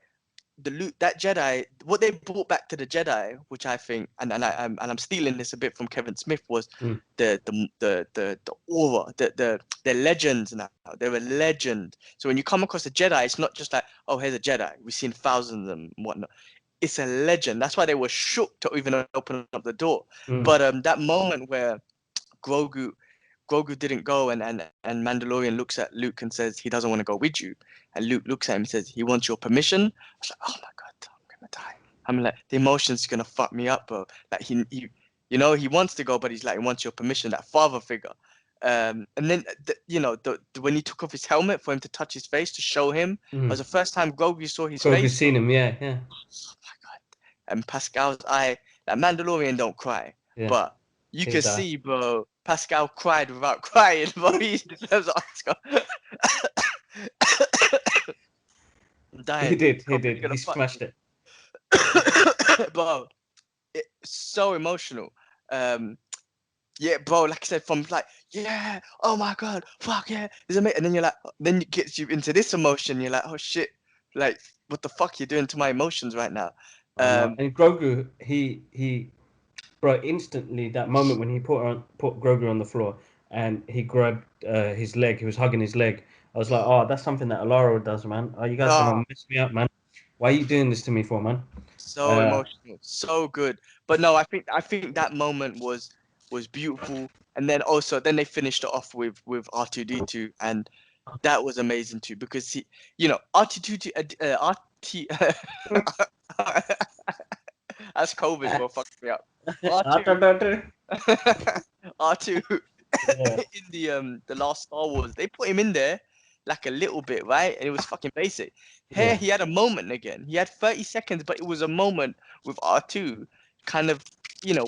that Jedi, what they brought back to the Jedi, which I think, I'm stealing this a bit from Kevin Smith, was Mm. the aura, they're legends now. They're a legend. So when you come across a Jedi, it's not just like, oh, here's a Jedi. We've seen thousands of them and whatnot. It's a legend. That's why they were shook to even open up the door. Mm. But that moment where Grogu didn't go, and Mandalorian looks at Luke and says he doesn't want to go with you, and Luke looks at him and says he wants your permission. I was like, oh my god, I'm gonna die. I'm like, the emotion's gonna fuck me up, bro. Like, he wants to go, but he's like, he wants your permission. That father figure. And then when he took off his helmet for him to touch his face to show him, it was Mm. the first time Grogu saw his Grogu's face, bro. seen him, yeah, yeah, Oh my god. And Pascal's eye, that Mandalorian don't cry, yeah. but you He'll can die. see, bro, Pascal cried without crying, bro. He deserves an Oscar. I'm He dying. did, he COVID's did. gonna He fuck smashed me. it. Bro, it's so emotional. Yeah, bro, like I said, from like, yeah, oh my god, fuck yeah, it's amazing. And then you're like, then it gets you into this emotion. You're like, oh shit, like, what the fuck you're doing to my emotions right now? I know. And Grogu, bro, instantly that moment when he put Grogu on the floor and he grabbed his leg, he was hugging his leg. I was like, oh, that's something that Alara does, man. Oh, you guys are Oh, gonna mess me up, man. Why are you doing this to me for, man? so Uh, emotional, so good. But no, I think that moment was beautiful. And then also then they finished it off with R2D2, and that was amazing too, because R2D2 RT that's COVID, bro, fucked me up. R2 R2 yeah, in the last Star Wars, they put him in there like a little bit, right? And it was fucking basic. Here yeah, he had a moment again. He had 30 seconds, but it was a moment with R2, kind of,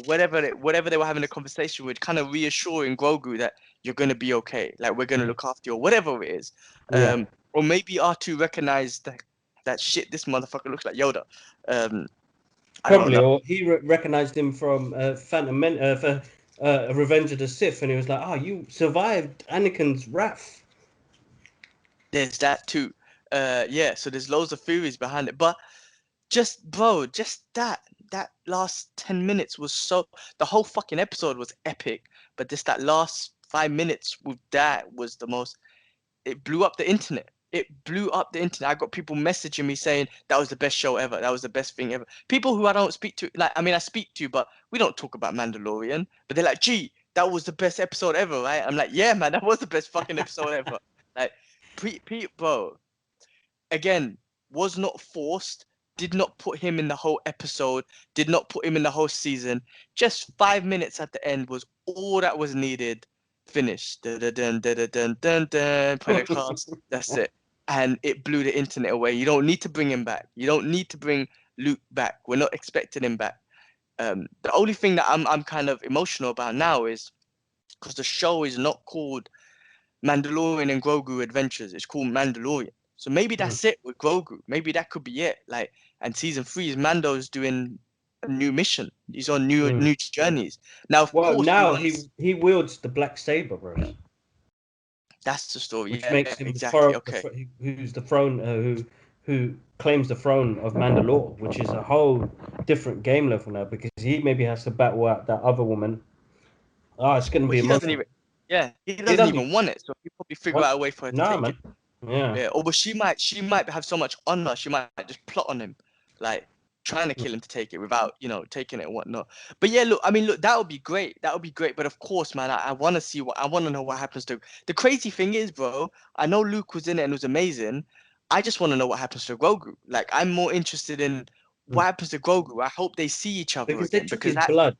whatever they were having a conversation with, kind of reassuring Grogu that you're gonna be okay. Like, we're gonna look after you, or whatever it is. yeah. Or maybe R2 recognized that shit. This motherfucker looks like Yoda. I don't Probably, know. or he recognized him from Revenge of the Sith, and he was like, "Oh, you survived Anakin's wrath." There's that too. Yeah. So there's loads of theories behind it, but just that last 10 minutes was so, the whole fucking episode was epic, but just that last 5 minutes with that was the most, it blew up the internet. It blew up the internet. I got people messaging me saying that was the best show ever. That was the best thing ever. People who I don't speak to, like, I mean, I speak to, but we don't talk about Mandalorian. But they're like, gee, that was the best episode ever, right? I'm like, yeah, man, that was the best fucking episode ever. Like, bro, again, was not forced, did not put him in the whole episode, did not put him in the whole season. Just 5 minutes at the end was all that was needed. Finished. Dun, dun, dun, dun, dun, dun, dun, credit cards. That's it. And it blew the internet away. You don't need to bring him back. You don't need to bring Luke back. We're not expecting him back. The only thing that I'm kind of emotional about now is because the show is not called Mandalorian and Grogu Adventures. It's called Mandalorian. So maybe that's it with Grogu. Maybe that could be it. Like, and season 3 is Mando's doing a new mission. He's on new journeys. Now, of Well, course, now he wields the black saber, bro, that's the story. which Yeah, makes him exactly. Okay. who's the throne, who claims the throne of Mandalore, which is a whole different game level now because he maybe has to battle out that other woman. Oh, it's gonna But be he doesn't emotional. even. Yeah, he He doesn't doesn't even even want it. So he probably figure want. out a way for her to Nah, take man. it. Yeah. Yeah. Or but she might have so much honor. She might just plot on him, like trying to kill him to take it without taking it and whatnot. But yeah, look. I mean, look. That would be great. That would be great. But of course, man, I want to see I want to know what happens to. The crazy thing is, bro. I know Luke was in it and it was amazing. I just want to know what happens to Grogu. Like, I'm more interested in what happens to Grogu. I hope they see each other Because they again took because his that. blood,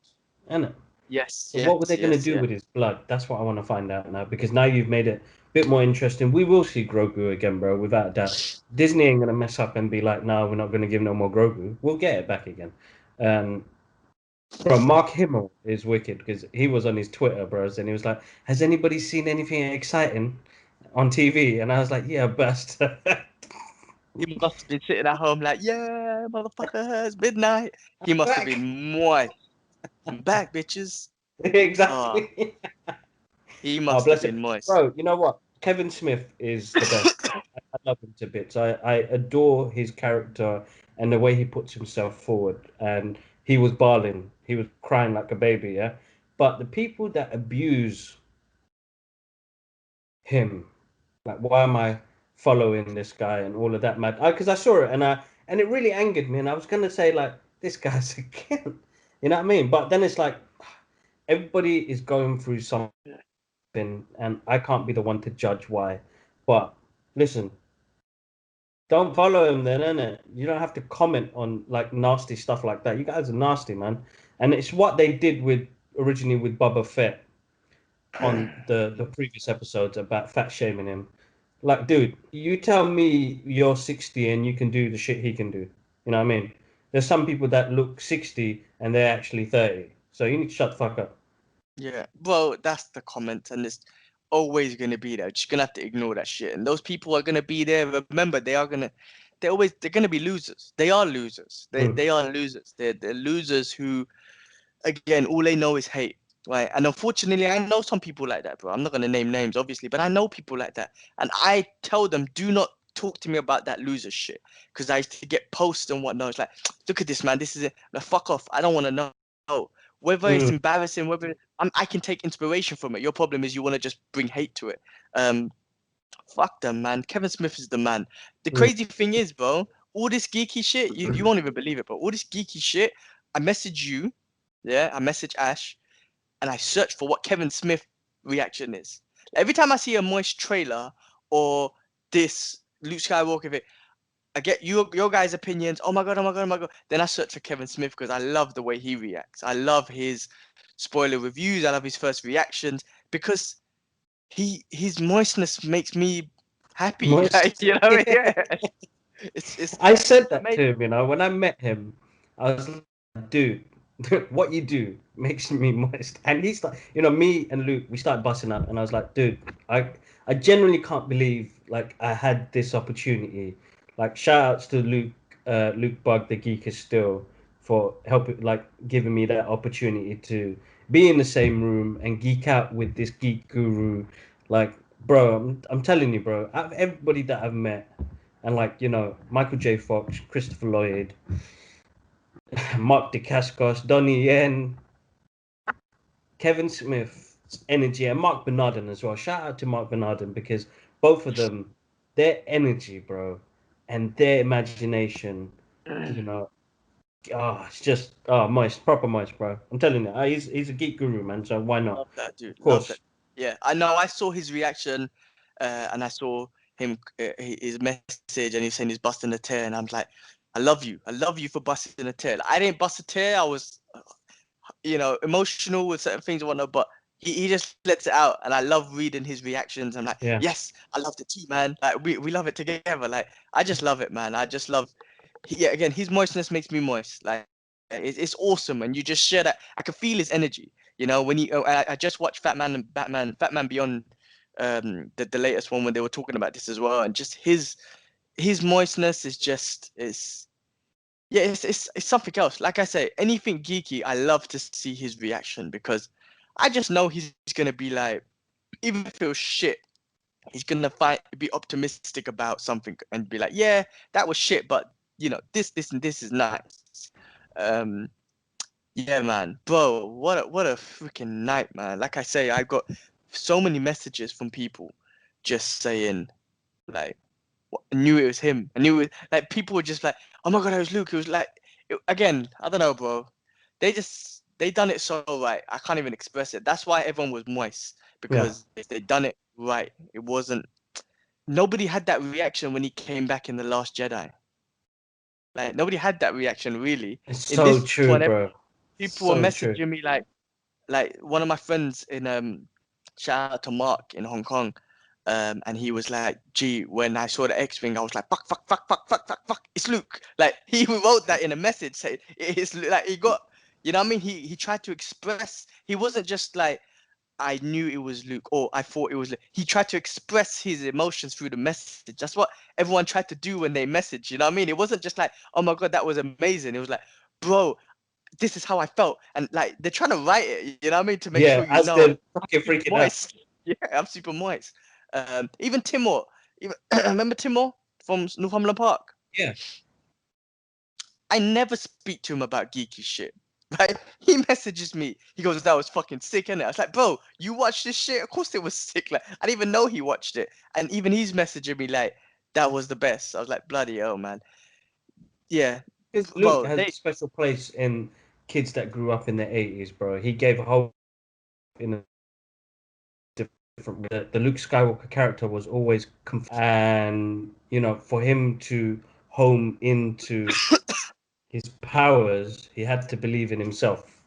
innit? Yes, So what were yes, they going to yes, do yeah. with his blood? That's what I want to find out now. Because now you've made it a bit more interesting. We will see Grogu again, bro, without a doubt. Disney ain't going to mess up and be like, no, we're not going to give no more Grogu. We'll get it back again. Bro, Mark Hamill is wicked because he was on his Twitter, bros, and he was like, has anybody seen anything exciting on TV? And I was like, yeah, best. He must have been sitting at home like, yeah, motherfucker, it's midnight. He must have Back. been moist. I'm back, bitches. Oh, Exactly. he Oh, must have bless it. been moist. Bro, you know what? Kevin Smith is the best. I love him to bits. I adore his character and the way he puts himself forward. And he was bawling. He was crying like a baby, yeah? But the people that abuse him, like, why am I following this guy and all of that, mad? Because I saw it and it really angered me. And I was gonna say, like, this guy's a kid. You know what I mean? But then it's like everybody is going through something and I can't be the one to judge why. But listen, don't follow him then, innit? You don't have to comment on like nasty stuff like that. You guys are nasty, man. And it's what they did with originally with Boba Fett on the previous episodes about fat shaming him. Like, dude, you tell me you're 60 and you can do the shit he can do. You know what I mean? There's some people that look 60 and they're actually 30. So you need to shut the fuck up. Yeah, well, that's the comment, and it's always gonna be there. Just gonna have to ignore that shit. And those people are gonna be there. Remember, they're gonna be losers. They are losers. They Mm. they are losers. They're losers who, again, all they know is hate. Right. And unfortunately, I know some people like that, bro. I'm not gonna name names, obviously, but I know people like that. And I tell them, do not talk to me about that loser shit. Because I used to get posts and whatnot. It's like, look at this, man. This is it. Now, fuck off. I don't want to know. Whether it's Mm. embarrassing, whether I can take inspiration from it. Your problem is you want to just bring hate to it. Fuck them, man. Kevin Smith is the man. The Mm. crazy thing is, bro, all this geeky shit, you won't even believe it, bro. All this geeky shit, I message you, yeah, I message Ash, and I search for what Kevin Smith reaction is. Every time I see a Moist trailer or this Luke Skywalker, I get your guys' opinions. Oh my god, oh my god, oh my god. Then I search for Kevin Smith because I love the way he reacts. I love his spoiler reviews. I love his first reactions because his moistness makes me happy. Like, Moist. you know, yeah. It's I said that amazing. to him, when I met him, I was like, dude, what you do makes me moist. And he's like, me and Luke, we started busting up, and I was like, dude, I genuinely can't believe like I had this opportunity. Like, shout outs to Luke Bug, the geek is still for helping, like giving me that opportunity to be in the same room and geek out with this geek guru. Like, bro, I'm telling you, bro, out of everybody that I've met, and like, Michael J. Fox, Christopher Lloyd, Mark DeCascos, Donnie Yen, Kevin Smith's energy, and Mark Bernardin as well. Shout out to Mark Bernardin because both of them, their energy, bro, and their imagination, you know, it's just moist, proper moist, bro. I'm telling you, he's a geek guru, man. So why not? Love that, dude. Of Love that. course. Yeah, I know. I saw his reaction, and I saw him his message, and he's saying he's busting a tear, and I'm like, I love you. I love you for busting a tear. Like, I didn't bust a tear. I was, emotional with certain things and whatnot, but he just lets it out, and I love reading his reactions. I'm like, Yeah. yes, I loved it too, man. Like we love it together. Like I just love it, man. I just love. Yeah, again, his moistness makes me moist. Like it's awesome, and you just share that. I can feel his energy. When I just watched Fat Man Beyond, the latest one when they were talking about this as well, and just his moistness is just yeah, it's something else. Like I say, anything geeky, I love to see his reaction because I just know he's gonna be like, even if it was shit, he's gonna be optimistic about something and be like, yeah, that was shit, but you know, this and this is nice. Yeah, man, bro, what a freaking night, man. Like I say, I got so many messages from people just saying like, I knew it was him. I knew it. Like people were just like, "Oh my god, it was Luke." It was like, again, I don't know, bro. They done it so right. I can't even express it. That's why everyone was moist Yeah. because they done it right. It wasn't. Nobody had that reaction when he came back in the Last Jedi. Like nobody had that reaction really. It's In so this true, one, bro. people were So true. messaging me like one of my friends in shout out to Mark in Hong Kong. And he was like, gee, when I saw the X-Wing, I was like, fuck, fuck, fuck, fuck, fuck, fuck, fuck, it's Luke. Like he wrote that in a message saying it's like he got, you know what I mean? He tried to express, he wasn't just like, I knew it was Luke or I thought it was Luke. He tried to express his emotions through the message. That's what everyone tried to do when they message, you know what I mean? It wasn't just like, oh my God, that was amazing. It was like, bro, this is how I felt. And like, they're trying to write it, you know what I mean? To make Yeah, sure you as know, they're fucking super freaking out. moist. Yeah, I'm super moist. Even Timor, even, remember Timor from Northumberland Park? Yeah. I never speak to him about geeky shit. Right? He messages me. He goes, "That was fucking sick, innit?" I was like, "Bro, you watched this shit? Of course it was sick." Like, I didn't even know he watched it. And even he's messaging me like, "That was the best." I was like, "Bloody hell, man." Yeah, Because Luke bro. has a special place in kids that grew up in the 80s, bro. He gave hope in a different way. The Luke Skywalker character was always and for him to home into his powers, he had to believe in himself.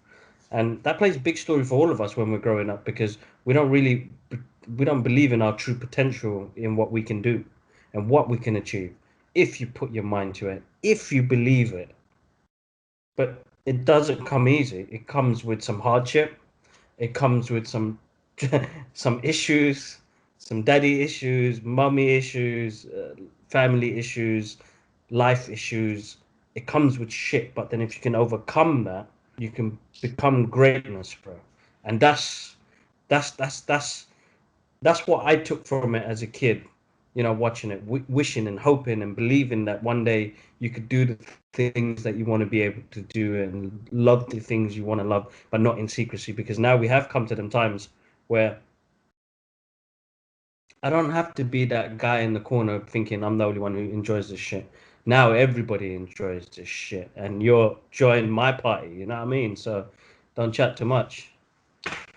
And that plays a big story for all of us when we're growing up because we don't believe in our true potential in what we can do and what we can achieve if you put your mind to it, if you believe it. But it doesn't come easy. It comes with some hardship. It comes with some some issues, some daddy issues, mummy issues, family issues, life issues. It comes with shit, but then if you can overcome that, you can become greatness, bro. And that's that's that's that's what I took from it as a kid, watching it, wishing and hoping and believing that one day you could do the things that you want to be able to do and love the things you want to love, but not in secrecy. Because now we have come to them times where I don't have to be that guy in the corner thinking I'm the only one who enjoys this shit. Now everybody enjoys this shit, and you're joining my party. You know what I mean? So don't chat too much.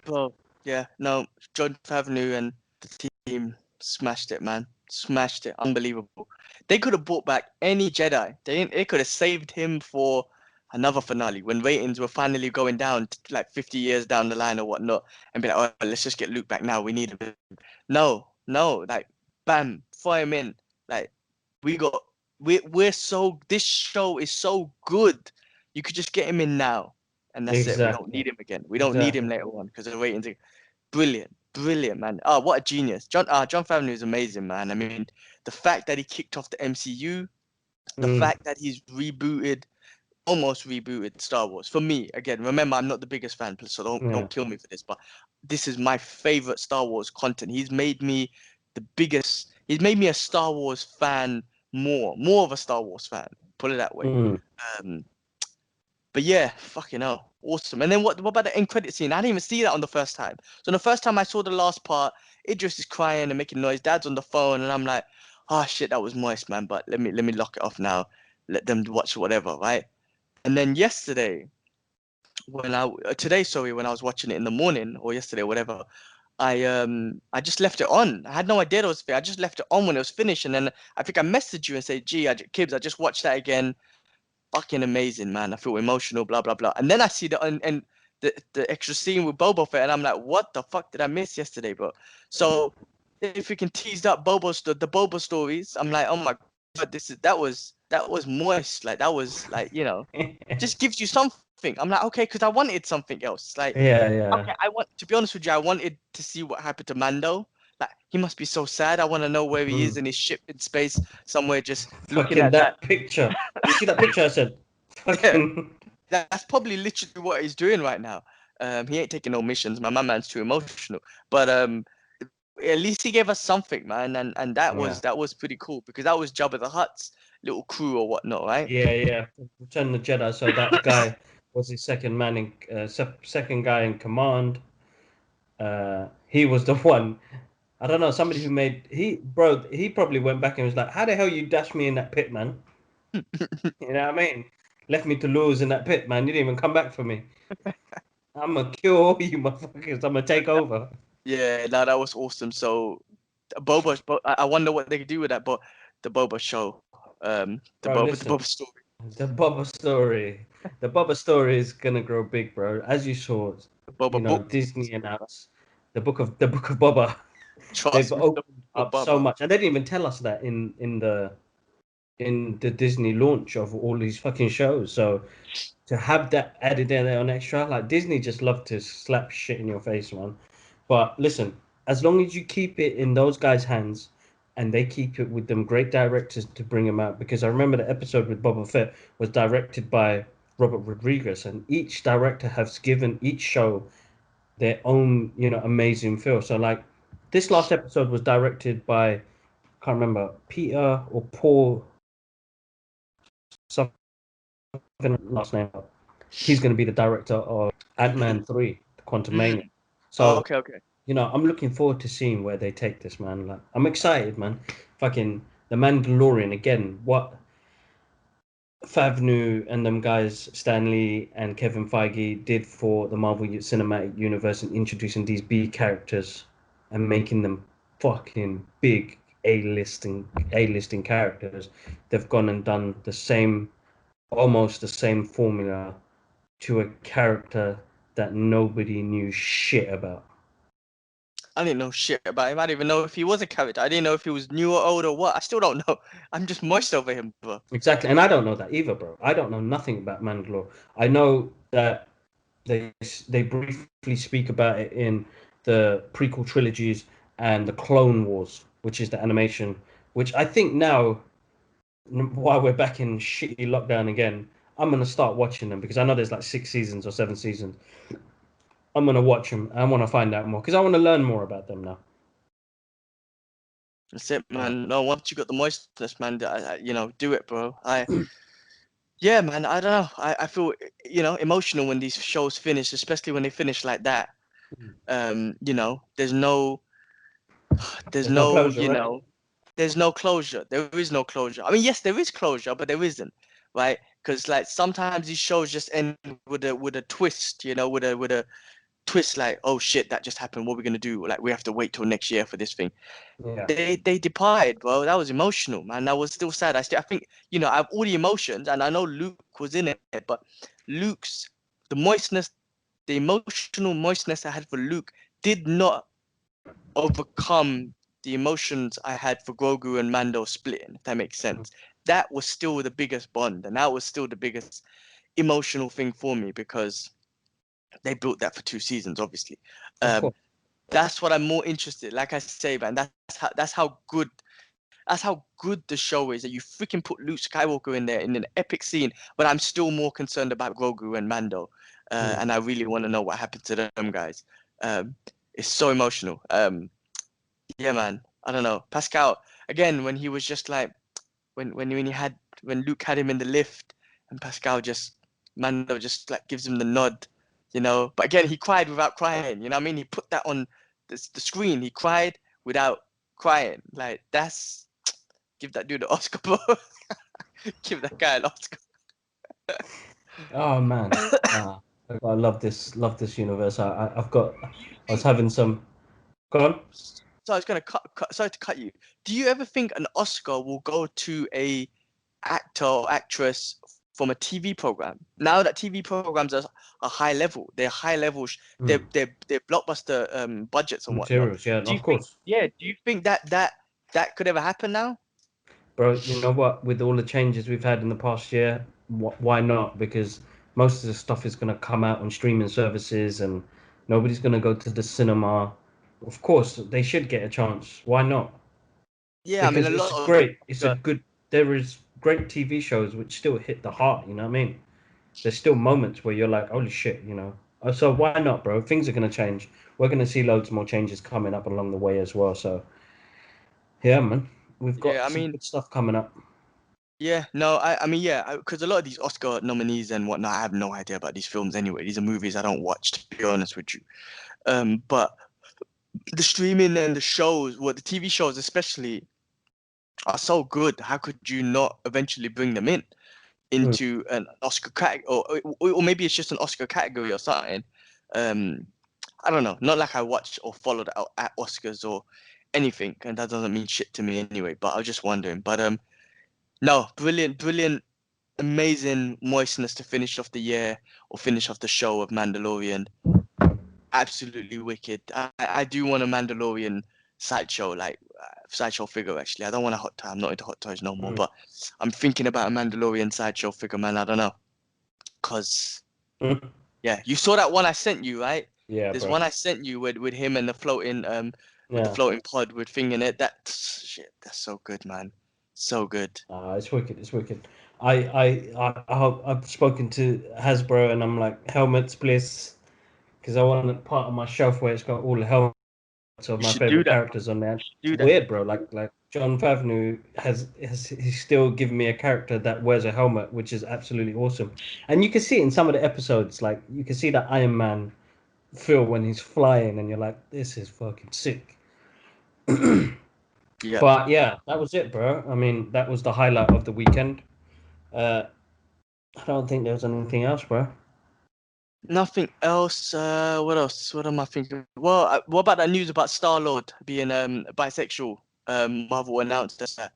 Bro, yeah, no, John Favreau and the team smashed it, man. Smashed it. Unbelievable. They could have brought back any Jedi. They could have saved him for another finale when ratings were finally going down like 50 years down the line or whatnot and be like, oh, let's just get Luke back now. We need him. No, no, like, bam, throw him in. Like, we got, we're so, this show is so good. You could just get him in now. And that's it. We don't Exactly. need him again. We don't need him Exactly. later on because the ratings are brilliant, brilliant, man. Oh, what a genius! John Favreau is amazing, man. I mean, the fact that he kicked off the MCU, the Mm, fact that he's almost rebooted Star Wars. For me, again, remember, I'm not the biggest fan, so yeah. don't kill me for this, but this is my favorite Star Wars content. He's made me the biggest. He's made me a Star Wars fan more of a Star Wars fan. Put it that way. Mm. Um, but yeah, fucking hell, awesome. And then what about the end credit scene? I didn't even see that on the first time. So the first time I saw the last part, Idris is crying and making noise. Dad's on the phone, and I'm like, oh shit, that was moist, man. But let me lock it off now. Let them watch whatever, right? And then yesterday, today, sorry, when I was watching it in the morning or yesterday, whatever, I just left it on. I had no idea it was I just left it on when it was finished, and then I think I messaged you and said, "Gee, Kibbs, I just watched that again. Fucking amazing, man. I feel emotional, blah blah blah." And then I see and the extra scene with Boba Fett, and I'm like, "What the fuck did I miss yesterday, bro?" So if we can tease up the Boba stories, I'm like, "Oh my god, that was moist. Like that was like just gives you something." I'm like, okay, because I wanted something else. Like, Yeah, yeah. okay, to be honest with you, I wanted to see what happened to Mando. Like, he must be so sad. I want to know where he is in his ship in space somewhere, just looking Fucking at that picture. You see that picture I said? Yeah, Fucking. that's probably literally what he's doing right now. He ain't taking no missions. My man's too emotional. But at least he gave us something, man, and that was pretty cool, because that was Jabba the Hutt's little crew or whatnot, right? Yeah. Return of the Jedi. So that guy was his second man in second guy in command. He was the one. I don't know, somebody who made he probably went back and was like, "How the hell you dashed me in that pit, man?" You know what I mean? Left me to lose in that pit, man. You didn't even come back for me. I'm gonna kill all you motherfuckers. I'm gonna take over. Yeah, no, that was awesome. So I wonder what they could do with that, but the Boba show, Bro, the listen, Boba story. the Bubba story is gonna grow big, bro. As you saw, The Boba book. Disney announced the book of Bubba. They've Trust me, the opened book up of so Boba. much, and they didn't even tell us that in the Disney launch of all these fucking shows. So to have that added in there on extra, like Disney just love to slap shit in your face, man. But listen, as long as you keep it in those guys' hands and they keep it with them great directors to bring them out, because I remember the episode with Boba Fett was directed by Robert Rodriguez, and each director has given each show their own, amazing feel. So like this last episode was directed by, I can't remember, Peter or Paul something last name. He's going to be the director of Ant-Man 3, The Quantumania. Oh, So, okay. I'm looking forward to seeing where they take this, man. Like, I'm excited, man. Fucking The Mandalorian again. What Favnu and them guys, Stanley and Kevin Feige, did for the Marvel Cinematic Universe and introducing these B characters and making them fucking big A-listing characters. They've gone and done almost the same formula to a character that nobody knew shit about. I didn't know shit about him. I didn't even know if he was a character. I didn't know if he was new or old or what. I still don't know. I'm just moist over him, bro. Exactly, and I don't know that either, bro. I don't know nothing about Mandalore. I know that they briefly speak about it in the prequel trilogies and the Clone Wars, which is the animation, which I think now, while we're back in shitty lockdown again, I'm gonna start watching them because I know there's like 6 seasons or 7 seasons. I'm gonna watch them. I want to find out more because I want to learn more about them now. That's it, man. No, once you got the moistness, man, do it, bro. Yeah, man. I don't know. I feel, emotional when these shows finish, especially when they finish like that. There's no, There's no closure, you right? know, there's no closure. There is no closure. I mean, yes, there is closure, but there isn't, right? Because like sometimes these shows just end with a twist, with a twist, like, oh shit, that just happened. What are we gonna do? Like, we have to wait till next year for this thing. Yeah. They departed, bro. That was emotional, man. That was still sad. I think, I have all the emotions, and I know Luke was in it, but Luke's the moistness, the emotional moistness I had for Luke did not overcome the emotions I had for Grogu and Mando splitting, if that makes sense. That was still the biggest bond, and that was still the biggest emotional thing for me, because they built that for 2 seasons, obviously. Of course. That's what I'm more interested. Like I say, man, that's how good the show is, that you freaking put Luke Skywalker in there in an epic scene, but I'm still more concerned about Grogu and Mando, and I really want to know what happened to them guys. It's so emotional. Yeah, man. I don't know. Pascal, again, when he was just like, when Luke had him in the lift, and Mando just like gives him the nod, But again, he cried without crying. You know what I mean? He put that on the screen. He cried without crying. Like, give that dude an Oscar, bro. Give that guy an Oscar. Oh man, I love this universe. I was having some. Go on. So I was gonna sorry to cut you. Do you ever think an Oscar will go to a actor or actress from a TV program? Now that TV programs are high level, they're high level, they're blockbuster budgets and whatnot. Materials, yeah, Do you of think? course, Yeah. Do you think that could ever happen now? bro. You know what? With all the changes we've had in the past year, why not? Because most of the stuff is gonna come out on streaming services, and nobody's gonna go to the cinema. of course they should get a chance. Why not? Yeah, I mean, Because a lot it's of great. It's a good. There is great TV shows which still hit the heart. You know what I mean? There's still moments where you're like, holy shit, you know. So why not, bro? Things are gonna change. We're gonna see loads more changes coming up along the way as well. So yeah, man, we've yeah, got I some mean, good stuff coming up. yeah, no, I mean, yeah, because a lot of these Oscar nominees and whatnot, I have no idea about these films anyway. These are movies I don't watch, to be honest with you. But the streaming and the shows, well, the TV shows especially, are so good. How could you not eventually bring them in Mm. into an Oscar category, or maybe it's just an Oscar category or something? Um, I don't know. Not like I watched or followed out at Oscars or anything, and that doesn't mean shit to me anyway. But I was just wondering. But no, brilliant, brilliant, amazing moistness to finish off the year or finish off the show of Mandalorian. Absolutely wicked. I do want a Mandalorian sideshow, like sideshow figure. Actually, I don't want a hot toy. I'm not into hot toys no more. Mm. But I'm thinking about a Mandalorian sideshow figure, man. I don't know, cause Mm. yeah, you saw that one I sent you, right? Yeah, There's bro. one I sent you with him and the floating with the Yeah. floating pod with thing in it. That shit, that's so good, man. So good. It's wicked. It's wicked. I've spoken to Hasbro and I'm like helmets, please, because I want part of my shelf where it's got all the helmets of You my should do favorite that. characters on there. You It's should do that. weird, bro. Like John Favreau has he's still given me a character that wears a helmet, which is absolutely awesome. And you can see it in some of the episodes, like you can see that Iron Man feel when he's flying, and you're like, this is fucking sick. Yep. But yeah, that was it, bro. I mean, that was the highlight of the weekend. Uh, I don't think there was anything else, bro. Nothing else. What else? What am I thinking? Well, what about that news about Star-Lord being bisexual? Marvel announced that.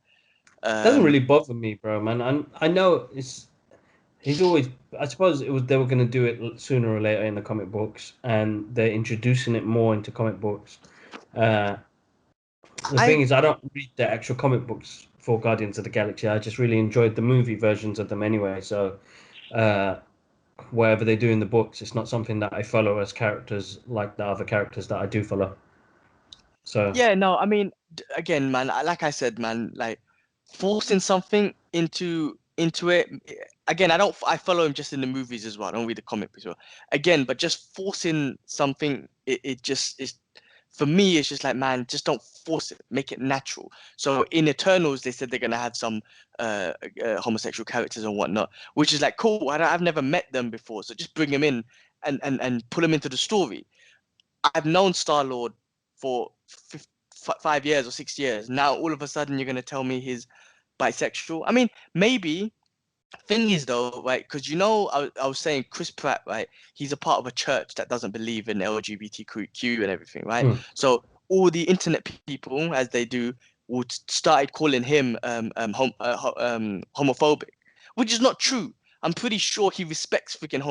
Doesn't Um, really bother me, bro, man. I know it's he's always. I suppose it was they were going to do it sooner or later in the comic books, and they're introducing it more into comic books. Uh, the I thing is, I don't read the actual comic books for Guardians of the Galaxy. I just really enjoyed the movie versions of them anyway. So, uh, whatever they do in the books, it's not something that I follow as characters like the other characters that I do follow. So, Yeah, no, I mean, again, man, like I said, man, like forcing something into it. Again, I follow him just in the movies as well. I don't read the comic books as well. Again, but just forcing something, it just is for me. It's just like, man, just don't force it. Make it natural. So in Eternals, they said they're gonna have some homosexual characters and whatnot, which is like cool. I've never met them before, so just bring them in and put them into the story. I've known Star Lord for 5 years or 6 years. Now all of a sudden you're gonna tell me he's bisexual. I mean, maybe. Thing is though, right? Because I was saying Chris Pratt, right? He's a part of a church that doesn't believe in LGBTQ and everything, right? mm, So all the internet people, as they do, would started calling him homophobic, which is not true. I'm pretty sure he respects freaking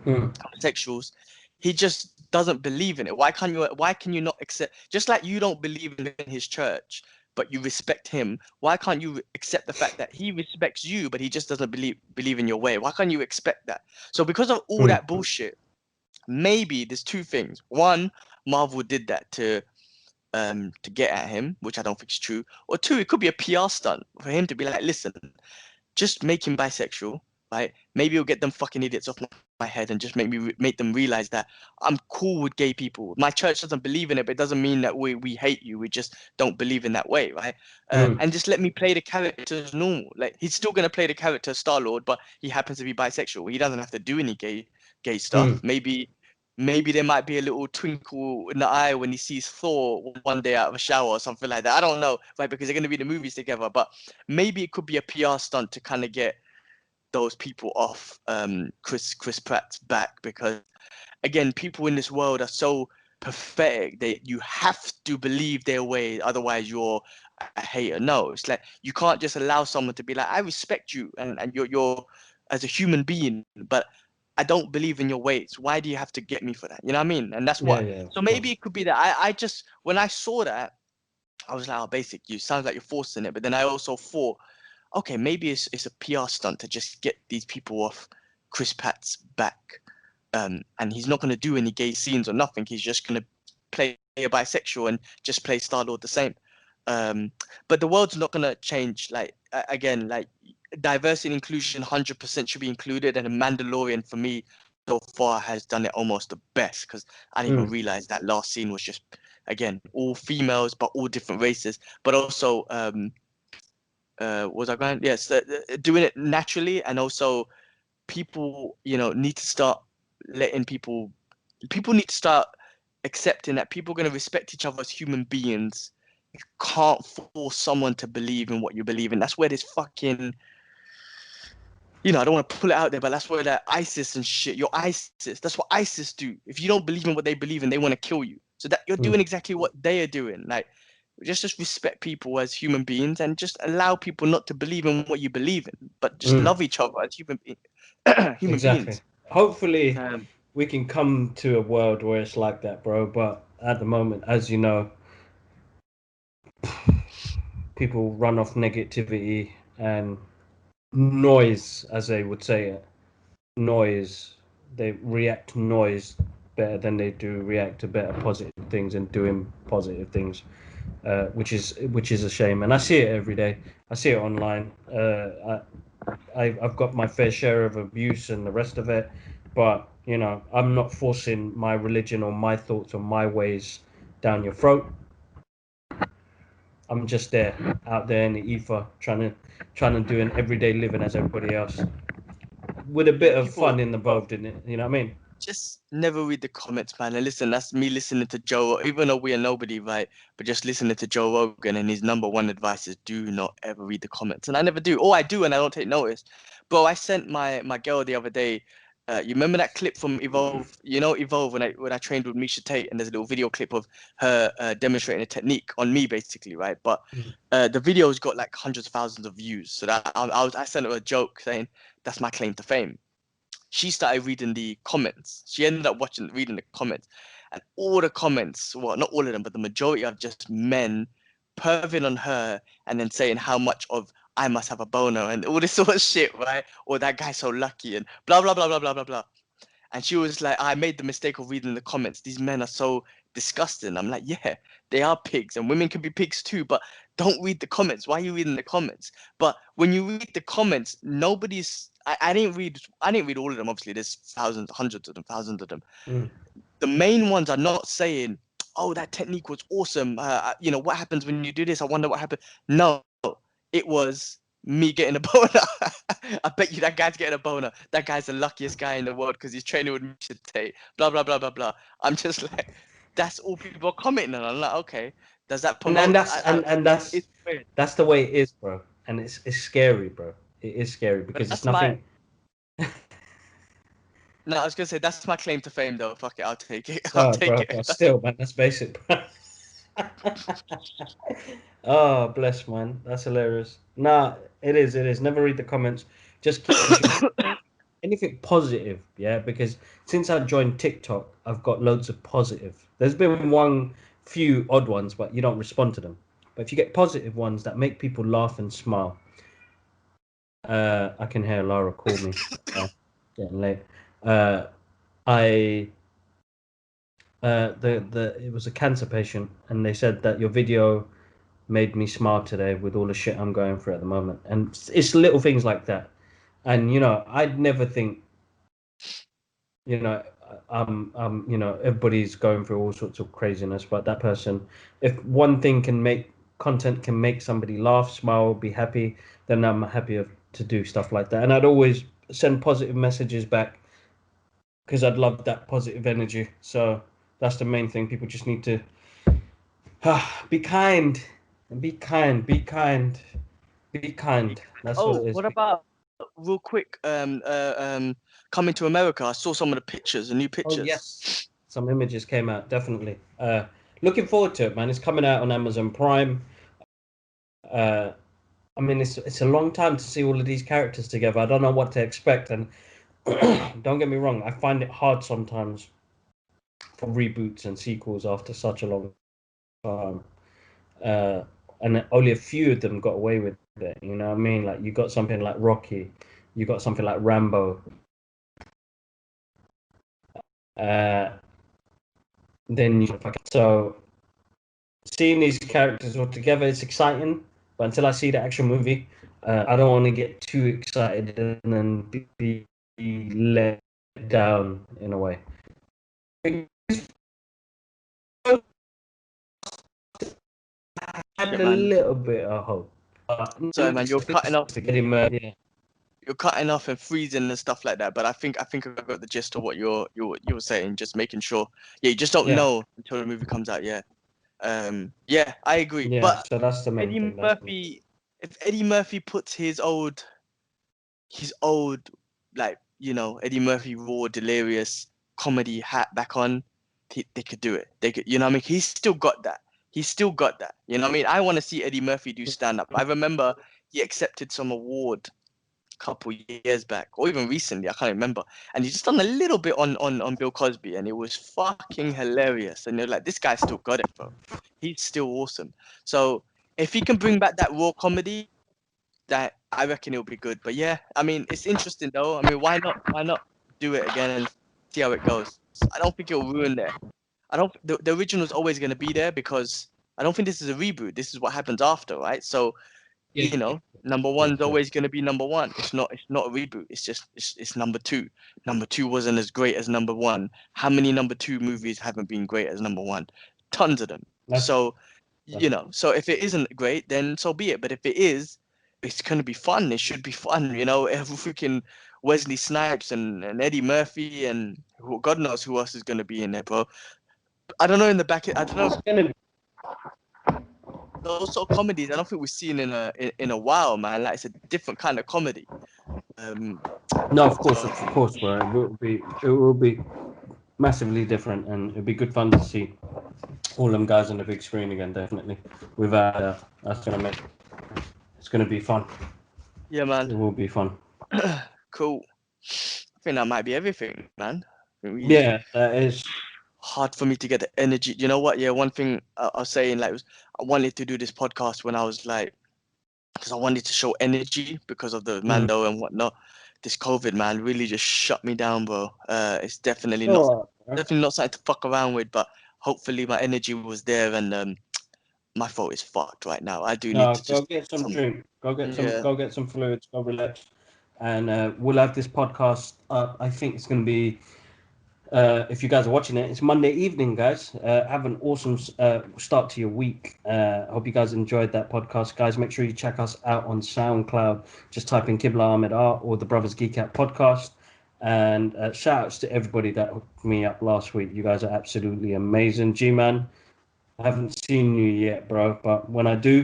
mm, homosexuals. He just doesn't believe in it. Why can you not accept, just like you don't believe in his church but you respect him, why can't you accept the fact that he respects you but he just doesn't believe in your way? Why can't you expect that? So because of all mm, that bullshit, maybe there's two things. One, Marvel did that to get at him, which I don't think is true. Or two, it could be a PR stunt for him to be like, listen, just make him bisexual, right? Maybe it'll get them fucking idiots off my head and just make them realize that I'm cool with gay people. My church doesn't believe in it, but it doesn't mean that we hate you. We just don't believe in that way, right? mm, And just let me play the character as normal. Like he's still gonna play the character Star Lord, but he happens to be bisexual. He doesn't have to do any gay stuff. mm. Maybe there might be a little twinkle in the eye when he sees Thor one day out of a shower or something like that. I don't know, right? Because they're going to be in the movies together. But maybe it could be a PR stunt to kind of get those people off Chris Pratt's back. Because again, people in this world are so pathetic that you have to believe their way, otherwise you're a hater. No, it's like you can't just allow someone to be like, I respect you and you're as a human being, but I don't believe in your ways. Why do you have to get me for that? You know what I mean? And that's Yeah, what. yeah, of So maybe course. it could be that I just when I saw that, I was like, oh, basic. You sounds like you're forcing it. But then I also thought, okay, maybe it's a PR stunt to just get these people off Chris Pratt's back. And he's not going to do any gay scenes or nothing. He's just going to play a bisexual and just play Star-Lord the same. But the world's not gonna change. Like again, like diversity and inclusion 100% should be included, and the Mandalorian for me so far has done it almost the best, because I didn't even realize that last scene was just, again, all females but all different races, but also was I going? Yes, doing it naturally, and also people, need to start letting people need to start accepting that people are going to respect each other as human beings. You can't force someone to believe in what you believe in. That's where this fucking, I don't want to pull it out there, but that's where that ISIS and shit, you're ISIS. That's what ISIS do. If you don't believe in what they believe in, they want to kill you. So that you're doing exactly what they are doing. Like, just respect people as human beings, and just allow people not to believe in what you believe in, but just love each other as human beings. Hopefully we can come to a world where it's like that, bro. But at the moment, as you know, people run off negativity and noise, as they would say it. Noise. They react to noise better than they do react to better positive things and doing positive things, which is a shame. And I see it every day. I see it online. I've got my fair share of abuse and the rest of it, but I'm not forcing my religion or my thoughts or my ways down your throat. I'm just out there in the ether, trying to do an everyday living as everybody else, with a bit of fun involved in it. You know what I mean? Just never read the comments, man. And listen, that's me listening to Joe, even though we are nobody, right? But just listening to Joe Rogan, and his number one advice is do not ever read the comments. And I never do. I do, and I don't take notice. Bro, I sent my girl the other day. You remember that clip from Evolve? Evolve, when I trained with Misha Tate, and there's a little video clip of her demonstrating a technique on me, basically, right? But the video's got like hundreds of thousands of views. So that I sent her a joke saying that's my claim to fame. She started reading the comments. She ended up reading the comments, and all the comments, well, not all of them, but the majority are just men perving on her, and then saying how much of I must have a boner and all this sort of shit, right? Or that guy's so lucky and blah blah blah blah blah blah blah. And she was like, I made the mistake of reading the comments. These men are so disgusting. I'm like, yeah, they are pigs, and women can be pigs too, but don't read the comments. Why are you reading the comments? But when you read the comments, I didn't read all of them. Obviously, there's thousands, hundreds of them, thousands of them. The main ones are not saying, oh, that technique was awesome. What happens when you do this? I wonder what happened. No, it was me getting a boner. I bet you that guy's getting a boner. That guy's the luckiest guy in the world because he's training with Misha Tate. Blah blah blah blah blah. I'm just like, that's all people are commenting on. I'm like, okay, does that promote? It's weird. That's the way it is, bro. And it's scary, bro. It is scary because it's nothing. No, I was gonna say that's my claim to fame, though. Fuck it, I'll take it. Bro, still, man, that's basic, bro. Oh, bless, man. That's hilarious. Nah, it is. Never read the comments. Just keep anything positive, yeah? Because since I joined TikTok, I've got loads of positive. There's been few odd ones, but you don't respond to them. But if you get positive ones that make people laugh and smile, I can hear Laura call me. Getting late. It was a cancer patient, and they said that your video made me smile today with all the shit I'm going through at the moment. And it's little things like that. And I'd never think, everybody's going through all sorts of craziness, but that person, if one thing content can make somebody laugh, smile, be happy, then I'm happy to do stuff like that. And I'd always send positive messages back because I'd love that positive energy. So that's the main thing. People just need to be kind. Be kind. That's what it is. What about real quick? Coming to America, I saw some of the pictures, the new pictures. Oh yes, some images came out. Definitely. Looking forward to it, man. It's coming out on Amazon Prime. I mean, it's a long time to see all of these characters together. I don't know what to expect, and don't get me wrong, I find it hard sometimes for reboots and sequels after such a long time. And only a few of them got away with it. You know what I mean? Like you got something like Rocky, you got something like Rambo. then so seeing these characters all together is exciting, but until I see the actual movie, I don't want to get too excited and then be let down in a way. I had a little bit of hope. Sorry, man, you're cutting off. Yeah. You're cutting off and freezing and stuff like that. But I think I got the gist of what you were saying. Just making sure. Yeah, you just don't know until the movie comes out. Yeah. Yeah, I agree. Yeah, but so that's the main Eddie thing. Murphy, if Eddie Murphy puts his old, like, Eddie Murphy raw, delirious comedy hat back on, they could do it. They could, you know what I mean? He's still got that. He's still got that. You know what I mean? I want to see Eddie Murphy do stand up. I remember he accepted some award a couple years back, or even recently, I can't remember. And he's just done a little bit on Bill Cosby, and it was fucking hilarious. And you're like, this guy still got it, bro. He's still awesome. So if he can bring back that raw comedy, that I reckon it'll be good. But yeah, I mean, it's interesting though. I mean, why not? Why not do it again and see how it goes? I don't think it'll ruin it. I don't. The original's always going to be there because I don't think this is a reboot. This is what happens after, right? So number one's always going to be number one. It's not a reboot. It's just it's number two. Number two wasn't as great as number one. How many number two movies haven't been great as number one? Tons of them. So so if it isn't great, then so be it. But if it is, it's going to be fun. It should be fun. Every freaking Wesley Snipes and Eddie Murphy and God knows who else is going to be in there, bro. I don't know I don't know. Those sort of comedies, I don't think we've seen in a while, man. Like, it's a different kind of comedy. No, of course, bro. It will be massively different, and it'll be good fun to see all them guys on the big screen again. Definitely, without it's gonna be fun. Yeah, man. It will be fun. Cool. I think that might be everything, man. Yeah, that is hard for me to get the energy. You know what? Yeah, one thing I was saying, like, I wanted to do this podcast when I was like, because I wanted to show energy because of the Mando and whatnot. This COVID, man, really just shut me down, bro. It's definitely not something to fuck around with. But hopefully, my energy was there, and my throat is fucked right now. I do need to just get some drink. Go get some fluids. Go relax, and we'll have this podcast up. I think it's gonna be. If you guys are watching it, it's Monday evening, guys. Have an awesome start to your week. Hope you guys enjoyed that podcast, guys. Make sure you check us out on SoundCloud. Just type in Qibla Ahmed Art or the Brothers Geek Out podcast. And shout outs to everybody that hooked me up last week. You guys are absolutely amazing. G-Man, I haven't seen you yet, bro, but when I do,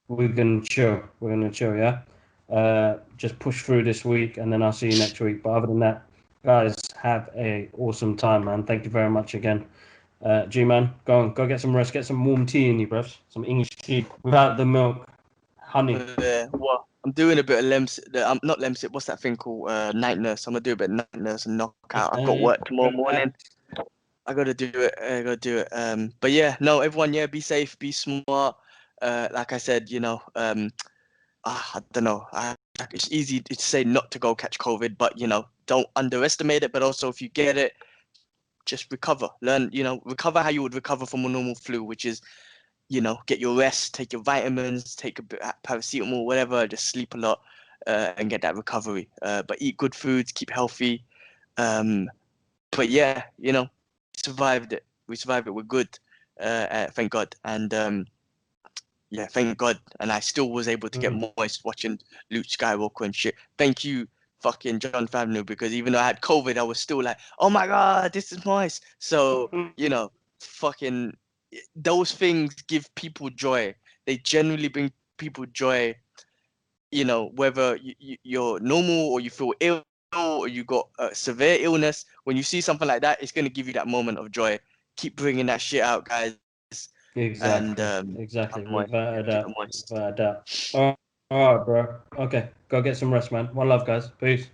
we're gonna chill. Yeah. Just push through this week, and then I'll see you next week. But other than that, guys, have a awesome time, man. Thank you very much again. G-Man, go get some rest. Get some warm tea in you, bruv. Some English tea without the milk, honey. Well, I'm doing a bit of I'm not Lemsip. What's that thing called? Night nurse. I'm gonna do a bit of night nurse and knock out. I've got work tomorrow morning. I gotta do it. But yeah, no, everyone, yeah, be safe, be smart. Like I said, I don't know. It's easy to say not to go catch COVID, but don't underestimate it. But also, if you get it, just recover. Learn, recover how you would recover from a normal flu, which is, get your rest, take your vitamins, take a bit of paracetamol, whatever. Just sleep a lot, and get that recovery. But eat good foods, keep healthy. But yeah, survived it. We survived it. We're good. Thank God. And yeah, thank God. And I still was able to get moist watching Luke Skywalker and shit. Thank you, fucking John Favreau, because even though I had COVID, I was still like, oh my God, this is moist. So, fucking those things give people joy. They generally bring people joy, whether you're normal or you feel ill or you got a severe illness. When you see something like that, it's going to give you that moment of joy. Keep bringing that shit out, guys. Exactly. And Exactly. Without a doubt. All right, bro. Okay, go get some rest, man. One love, guys. Peace.